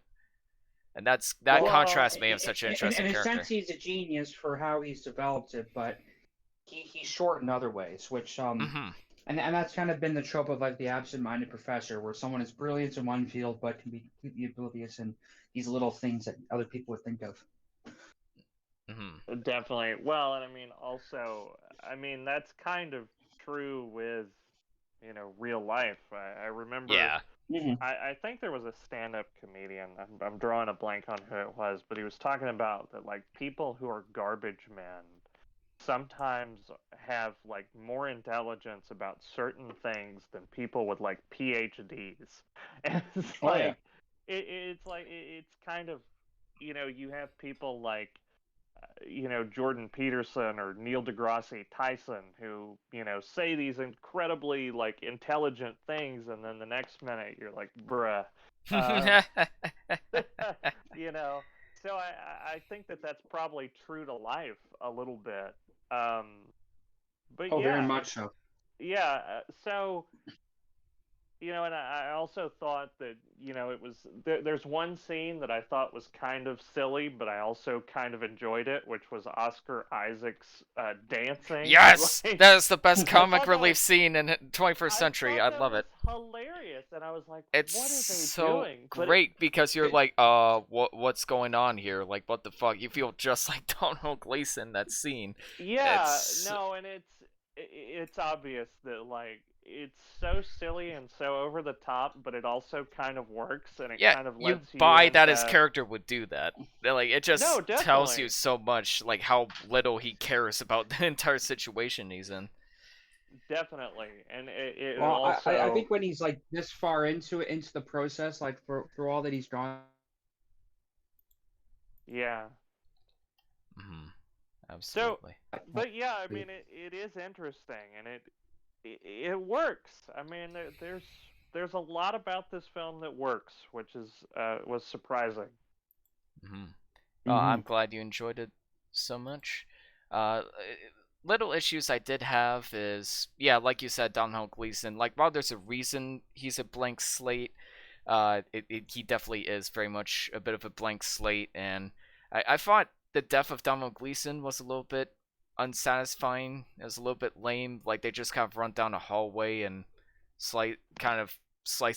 And that contrast may have such an interesting in character. In a sense, he's a genius for how he's developed it, but he's short in other ways, which Mm-hmm. and that's kind of been the trope of like the absent-minded professor, where someone is brilliant in one field but can be completely oblivious in these little things that other people would think of. Mm-hmm. Definitely. Well, and I mean, also, I mean, that's kind of true with, real life. I remember. Yeah. Mm-hmm. I think there was a stand-up comedian. I'm drawing a blank on who it was, but he was talking about that, like, people who are garbage men sometimes have like more intelligence about certain things than people with like PhDs. And it's like it's kind of, you have people like Jordan Peterson or Neil deGrasse Tyson who say these incredibly like intelligent things, and then the next minute you're like, bruh. So I think that's probably true to life a little bit. But yeah, very much so. Yeah, so and I also thought that it was there's one scene that I thought was kind of silly, but I also kind of enjoyed it, which was Oscar Isaac's dancing. Yes, like, that is the best comic relief scene in 21st century. I love it. Hilarious, and I was like, it's what are they so doing? Great because you're like, what's going on here? Like, what the fuck? You feel just like Donald Gleason that scene. Yeah, no, and it's obvious that like it's so silly and so over the top, but it also kind of works, and it kind of lets you buy that into... his character would do that. Like it just tells you so much, like how little he cares about the entire situation he's in. Definitely, and it well, also... I think when he's like this far into the process, like for all that he's drawn. Yeah. Mm-hmm. Absolutely. So, but yeah, I mean, it is interesting, and it works. I mean, there's a lot about this film that works, which was surprising. Mm-hmm. I'm glad you enjoyed it so much. Little issues I did have is, yeah, like you said, Donald Gleason. Like, while there's a reason he's a blank slate, he definitely is very much a bit of a blank slate, and I thought the death of Donald Gleason was a little bit unsatisfying. It was a little bit lame. Like they just kind of run down a hallway and slice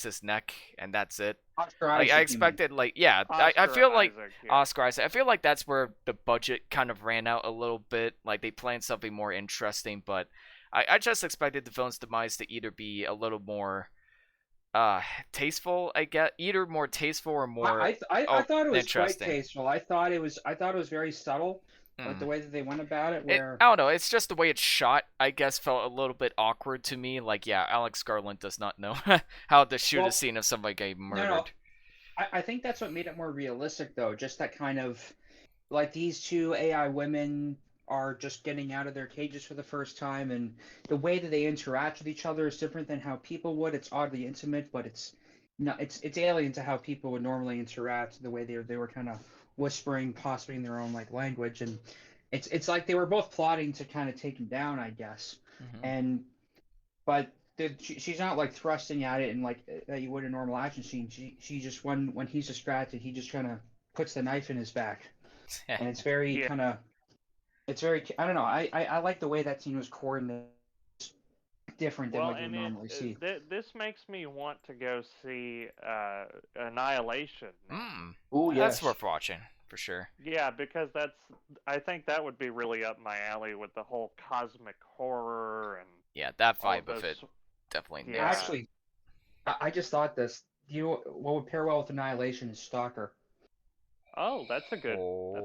his neck, and that's it. Oscar Isaac, I expected, I feel like Oscar Isaac. I feel like that's where the budget kind of ran out a little bit. Like they planned something more interesting, but I just expected the film's demise to either be a little more tasteful. I get either more tasteful or more. I thought it was quite tasteful. I thought it was very subtle. Like the way that they went about it, where I don't know, it's just the way it's shot, I guess, felt a little bit awkward to me. Like, yeah, Alex Garland does not know how to shoot a scene of somebody getting murdered. No. I think that's what made it more realistic, though. Just that kind of, like, these two AI women are just getting out of their cages for the first time, and the way that they interact with each other is different than how people would. It's oddly intimate, but it's alien to how people would normally interact. The way they were kind of whispering, possibly in their own like language, and it's like they were both plotting to kind of take him down, I guess. Mm-hmm. But she's not like thrusting at it and like that you would in a normal action scene. She just when he's distracted, he just kind of puts the knife in his back, and it's very kind of it's very I don't know. I like the way that scene was coordinated. Different than what you normally see. This makes me want to go see Annihilation. Oh, yes. That's worth watching for sure. Yeah, because I think that would be really up my alley with the whole cosmic horror and that vibe of it definitely. Yeah. Actually, I just thought this. What would pair well with Annihilation is Stalker. Oh, that's a good one.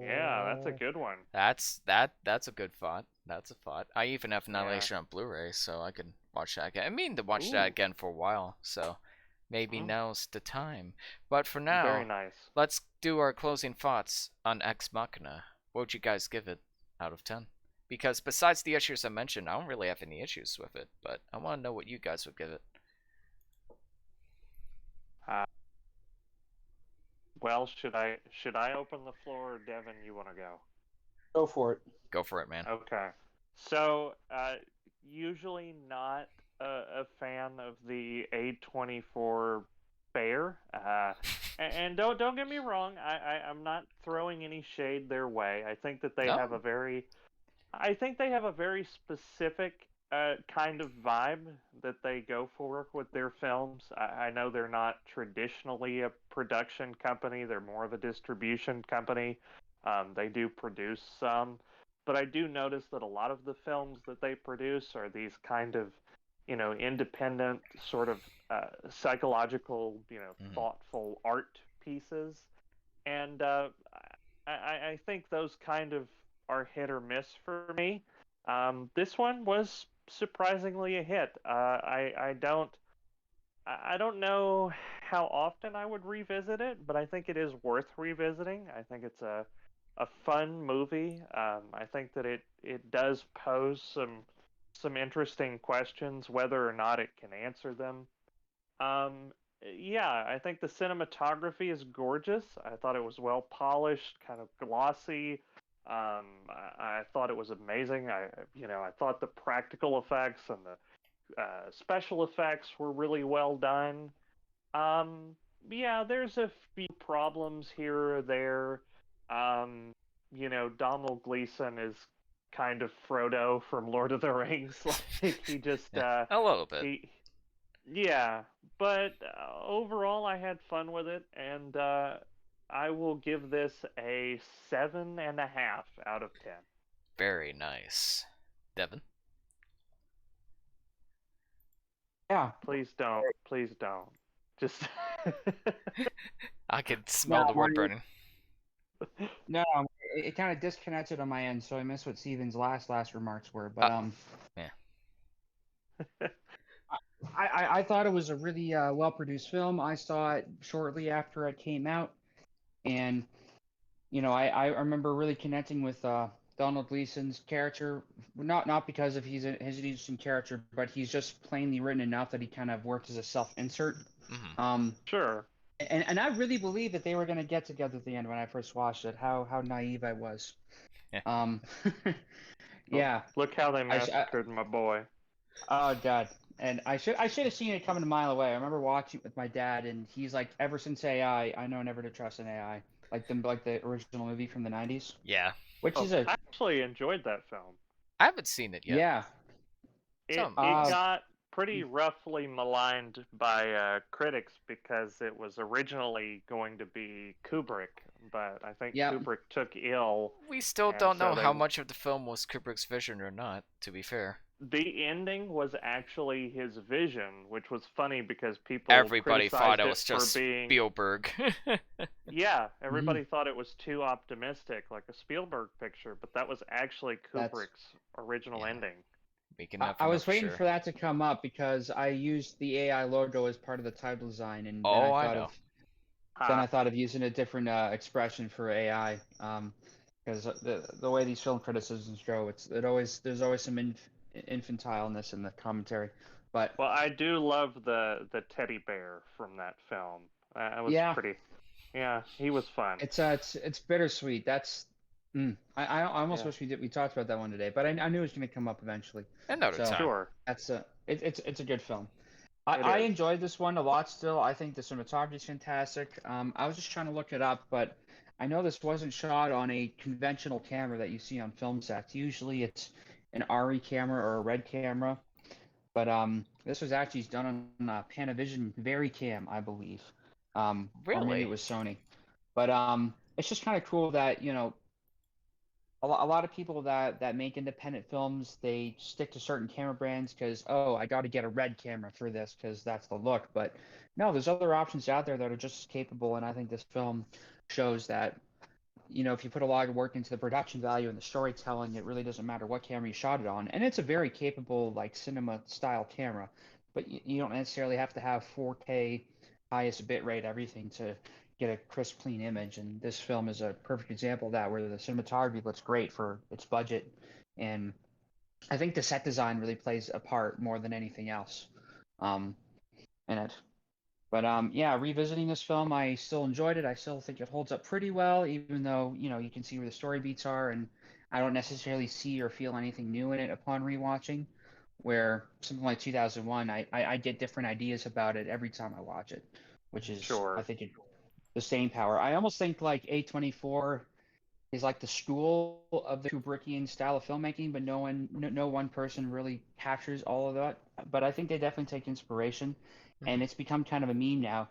Yeah, that's a good one. That's a good thought. That's a thought. I even have Annihilation on Blu-ray, so I can watch that again. I mean to watch that again for a while, so maybe now's the time. But for now, very nice. Let's do our closing thoughts on Ex Machina. What would you guys give it out of 10? Because besides the issues I mentioned, I don't really have any issues with it, but I want to know what you guys would give it. Well, should I open the floor, or Devon, you want to go? Go for it. Go for it, man. Okay. So, usually not a fan of the A24 Bear. And don't get me wrong, I'm not throwing any shade their way. I think that they have a very specific kind of vibe that they go for with their films. I know they're not traditionally a production company; they're more of a distribution company. They do produce some, but I do notice that a lot of the films that they produce are these kind of, independent, sort of psychological, thoughtful art pieces, and I think those kind of are hit or miss for me. This one was surprisingly a hit. I don't know how often I would revisit it, but I think it is worth revisiting. I think it's a fun movie. I think that it does pose some interesting questions, whether or not it can answer them. Yeah, I think the cinematography is gorgeous. I thought it was well polished, kind of glossy. I thought it was amazing. I thought the practical effects and the special effects were really well done. Yeah, there's a few problems here or there. Donald Gleason is kind of Frodo from Lord of the Rings. Like he just a little bit. Yeah, but overall, I had fun with it, and I will give this a 7.5 out of 10. Very nice. Devon? Yeah. Please don't. Please don't. Just. I could smell the wood burning. No, it kind of disconnected on my end, so I missed what Steven's last remarks were. But yeah. I thought it was a really well-produced film. I saw it shortly after it came out, and I remember really connecting with Donald Gleason's character. Not because of his interesting character, but he's just plainly written enough that he kind of worked as a self-insert. Mm-hmm. Sure. And I really believed that they were going to get together at the end when I first watched it. How naive I was. Yeah. Yeah. Look how they massacred my boy. Oh God. And I should have seen it coming a mile away. I remember watching it with my dad, and he's like, "Ever since AI, I know never to trust an AI." Like the original movie from the '90s. Yeah. Which is I actually enjoyed that film. I haven't seen it yet. Yeah. It got pretty roughly maligned by critics because it was originally going to be Kubrick, but I think Kubrick took ill. We still don't know how much of the film was Kubrick's vision or not, to be fair. The ending was actually his vision, which was funny because everybody thought it was just Spielberg. Yeah, everybody thought it was too optimistic, like a Spielberg picture, but that was actually Kubrick's original ending. I was waiting for that to come up because I used the AI logo as part of the title design, and then I thought of using a different expression for AI, because the way these film criticisms go, there's always some infantileness in the commentary. But well, I do love the teddy bear from that film. It was pretty. Yeah, he was fun. It's bittersweet. That's. I almost wish we talked about that one today, but I knew it was going to come up eventually. Another time. Sure. That's it's a good film. I enjoyed this one a lot still. I think the cinematography is fantastic. I was just trying to look it up, but I know this wasn't shot on a conventional camera that you see on film sets. Usually it's an RE camera or a Red camera, but this was actually done on Panavision VariCam, I believe. Really? Or maybe it was Sony. But it's just kind of cool that a lot of people that make independent films, they stick to certain camera brands because, I got to get a Red camera for this because that's the look. But no, there's other options out there that are just as capable, and I think this film shows that if you put a lot of work into the production value and the storytelling, it really doesn't matter what camera you shot it on. And it's a very capable, like, cinema style camera, but you don't necessarily have to have 4K, highest bitrate, everything to get a crisp, clean image. And this film is a perfect example of that, where the cinematography looks great for its budget. And I think the set design really plays a part more than anything else in it. But yeah, revisiting this film, I still enjoyed it. I still think it holds up pretty well, even though, you can see where the story beats are, and I don't necessarily see or feel anything new in it upon rewatching. Where something like 2001, I get different ideas about it every time I watch it, which is, Sure. I think, the staying power. I almost think like A24 is like the school of the Kubrickian style of filmmaking, but no one person really captures all of that. But I think they definitely take inspiration, and it's become kind of a meme now.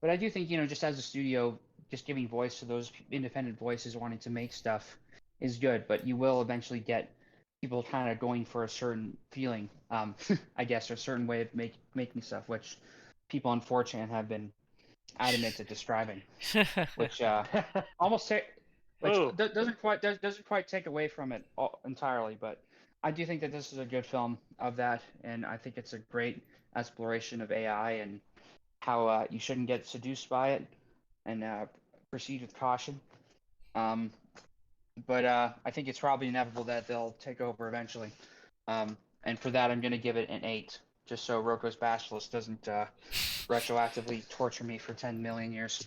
But I do think, just as a studio, just giving voice to those independent voices wanting to make stuff is good. But you will eventually get people kind of going for a certain feeling, I guess, or a certain way of making stuff, which people on 4chan have been adamant at describing, which almost doesn't quite take away from it entirely. But I do think that this is a good film of that, and I think it's a great exploration of AI and how you shouldn't get seduced by it and proceed with caution. But I think it's probably inevitable that they'll take over eventually. And for that, I'm going to give it an 8, just so Roko's Basilisk doesn't retroactively torture me for 10 million years.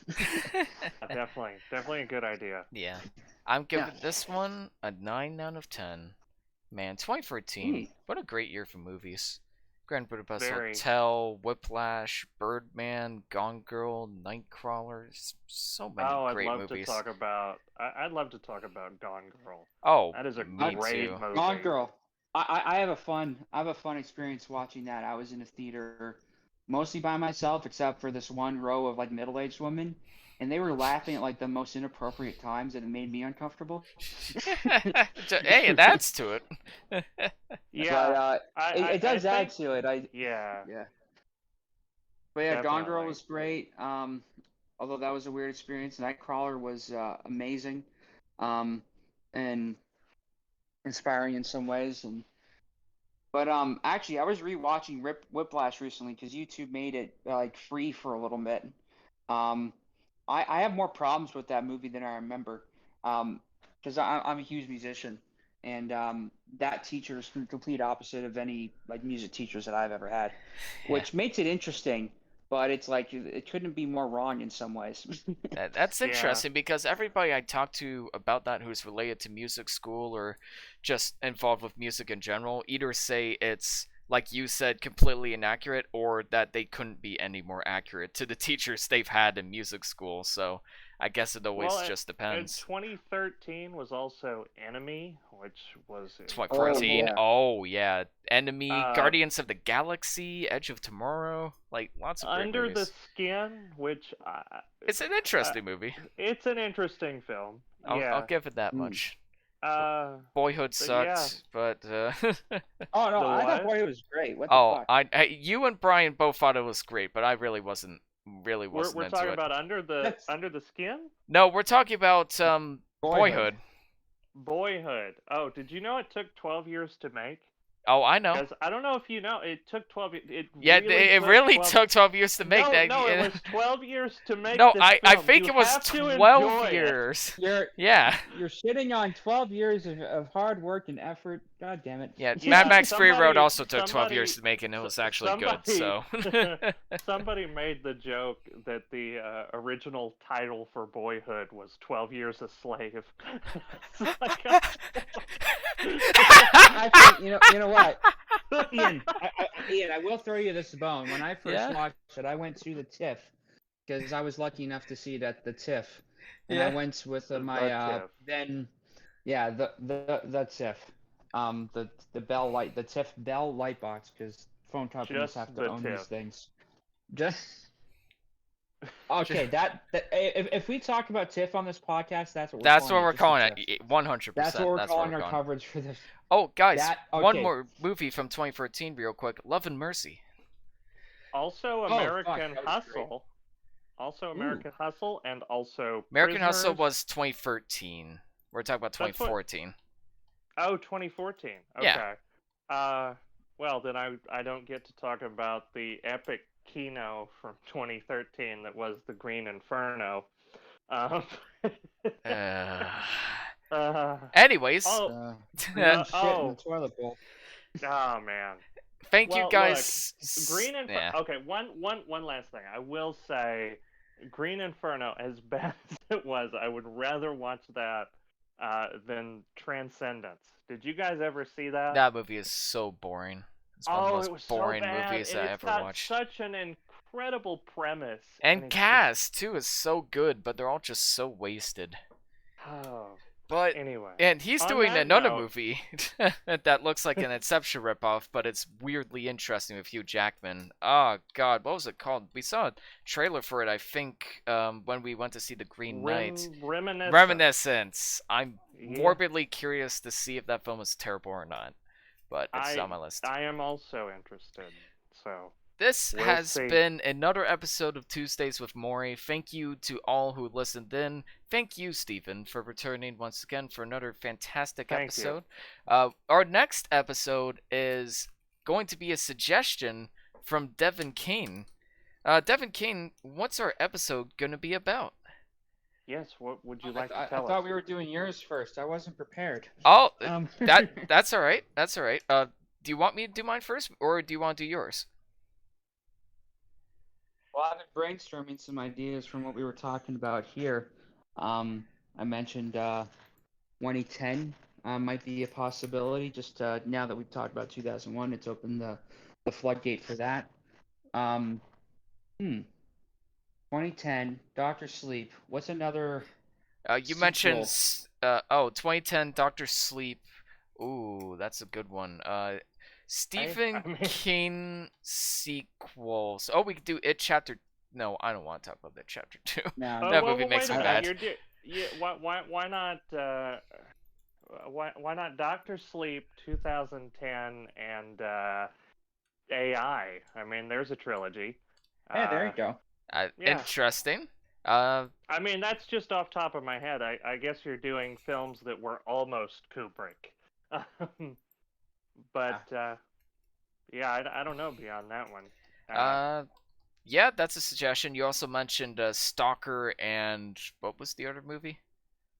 Definitely a good idea. Yeah. I'm giving this one a 9 out of 10. Man, 2014, what a great year for movies. Grand Budapest Hotel, Whiplash, Birdman, Gone Girl, Nightcrawler, so many great movies. I'd love to talk about Gone Girl. Oh, that is a great movie. Gone Girl. I have a fun experience watching that. I was in a theater mostly by myself, except for this one row of like middle-aged women, and they were laughing at like the most inappropriate times, and it made me uncomfortable. Hey, it adds to it. Yeah, but, it does add to it. Yeah. But yeah, Gone Girl was great. Although that was a weird experience. Nightcrawler was amazing, and inspiring in some ways. But actually, I was rewatching Whiplash recently because YouTube made it like free for a little bit. I have more problems with that movie than I remember, because I'm a huge musician, and that teacher is the complete opposite of any like music teachers that I've ever had, which makes it interesting. But it's like it couldn't be more wrong in some ways. That's interesting because everybody I talk to about that who's related to music school or just involved with music in general either say it's, like you said, completely inaccurate, or that they couldn't be any more accurate to the teachers they've had in music school. So I guess it always just depends. 2013 was also Enemy, which was 2014. Oh yeah, Enemy, Guardians of the Galaxy, Edge of Tomorrow, like lots of great Under movies. the Skin, which it's an interesting movie. It's an interesting film. I'll give it that much. Boyhood sucked, but oh no, I thought Boyhood was great. What the fuck? You and Brian both thought it was great, but I really wasn't we're into talking it. about Under the Skin? No, we're talking about Boyhood. Boyhood. Oh, did you know it took 12 years to make? Oh, I know. I don't know if you know, it took 12 years. It really took 12 years to make that. No, it was 12 years to make No, this I film. think You it was have to 12 years. You're shitting on 12 years of hard work and effort. God damn it. Yeah, Mad Max Fury Road also took 12 years to make, and it was actually good. So somebody made the joke that the original title for Boyhood was 12 Years a Slave. Actually, you know what? Ian, I will throw you this bone. When I first watched it, I went to the TIFF because I was lucky enough to see it at the TIFF, and I went with my then, the TIFF, the Bell light, the TIFF Bell light box, because phone companies have to own these things. Just okay. If we talk about TIFF on this podcast, that's what we're calling it. 100%. That's what we're calling our coverage for this. Oh, guys, one more movie from 2013 real quick. Love and Mercy. Also American Hustle. Also American Hustle, and also American Hustle Prisoners. was 2013. We're talking about That's what- 2014. Oh, 2014. Okay. Yeah. Well, then I don't get to talk about the epic Kino from 2013 that was the Green Inferno. Anyways, oh, shit in the toilet bowl. oh man. thank you Well, guys. Look, Green Inferno. Yeah. Okay, one last thing. I will say, Green Inferno, as bad as it was, I would rather watch that than Transcendence. Did you guys ever see that? That movie is so boring. It's one of the most it was boring so bad, movies and I it's ever got watched. Such an incredible premise, And it's cast too is so good, but they're all just so wasted. Just... Oh. But Anyway, and he's on doing that another note- movie that looks like an Inception ripoff, but it's weirdly interesting with Hugh Jackman. Oh God, what was it called? We saw a trailer for it, I think, when we went to see The Green Knight. Reminiscence. I'm morbidly curious to see if that film is terrible or not, but it's on my list. I am also interested. So This we'll has see. been another episode of Tuesdays with Moire. Thank you to all who listened in. Thank you, Stephen, for returning once again for another fantastic Thank episode. Our next episode is going to be a suggestion from Devon King. Devon King, what's our episode going to be about? Yes, what would you like to tell us? I thought we were doing yours first. I wasn't prepared. Oh, that's all right. That's all right. Do you want me to do mine first, or do you want to do yours? Well, I've been brainstorming some ideas from what we were talking about here. I mentioned 2010 might be a possibility. Just now that we've talked about 2001, it's opened the floodgate for that. 2010, Doctor Sleep. What's another? You sequel? mentioned 2010 Doctor Sleep. Ooh, that's a good one. Stephen King sequels. Oh, we could do It Chapter. No, I don't want to talk about It Chapter 2. No. That movie makes me mad. Why not Doctor Sleep 2010 and AI? I mean, there's a trilogy. Hey, there you go. Yeah. Interesting. I mean, that's just off top of my head. I guess you're doing films that were almost Kubrick. But yeah, I don't know beyond that one. Yeah, that's a suggestion. You also mentioned Stalker and what was the other movie?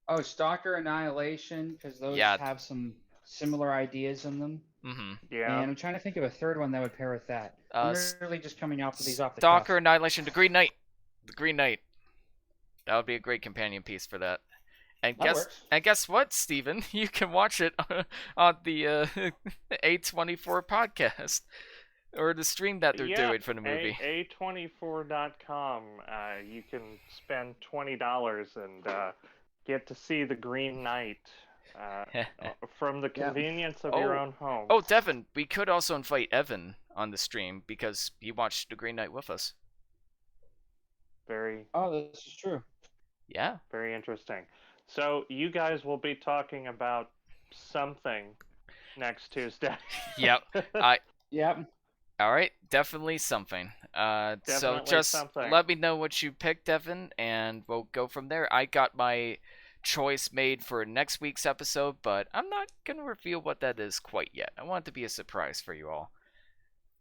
Oh, Stalker, Annihilation, because those have some similar ideas in them. Mm-hmm. Yeah. And I'm trying to think of a third one that would pair with that. I'm really just coming off of these off the Stalker, cuff. Annihilation, The Green Knight. The Green Knight. That would be a great companion piece for that. And guess what, Steven? You can watch it on the A24 podcast. Or the stream that they're doing for the movie. A24.com. You can spend $20 and get to see The Green Knight from the convenience of your own home. Oh, Devon, we could also invite Evan on the stream because he watched The Green Knight with us. Oh, this is true. Yeah. Very interesting. So you guys will be talking about something next Tuesday. Yep. Yep. All right, definitely something. So just let me know what you picked, Devon, and we'll go from there. I got my choice made for next week's episode, but I'm not going to reveal what that is quite yet. I want it to be a surprise for you all.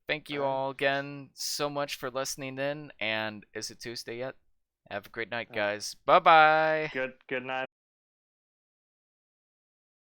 Thank you all again so much for listening in, and is it Tuesday yet? Have a great night, guys. Bye-bye. Good night.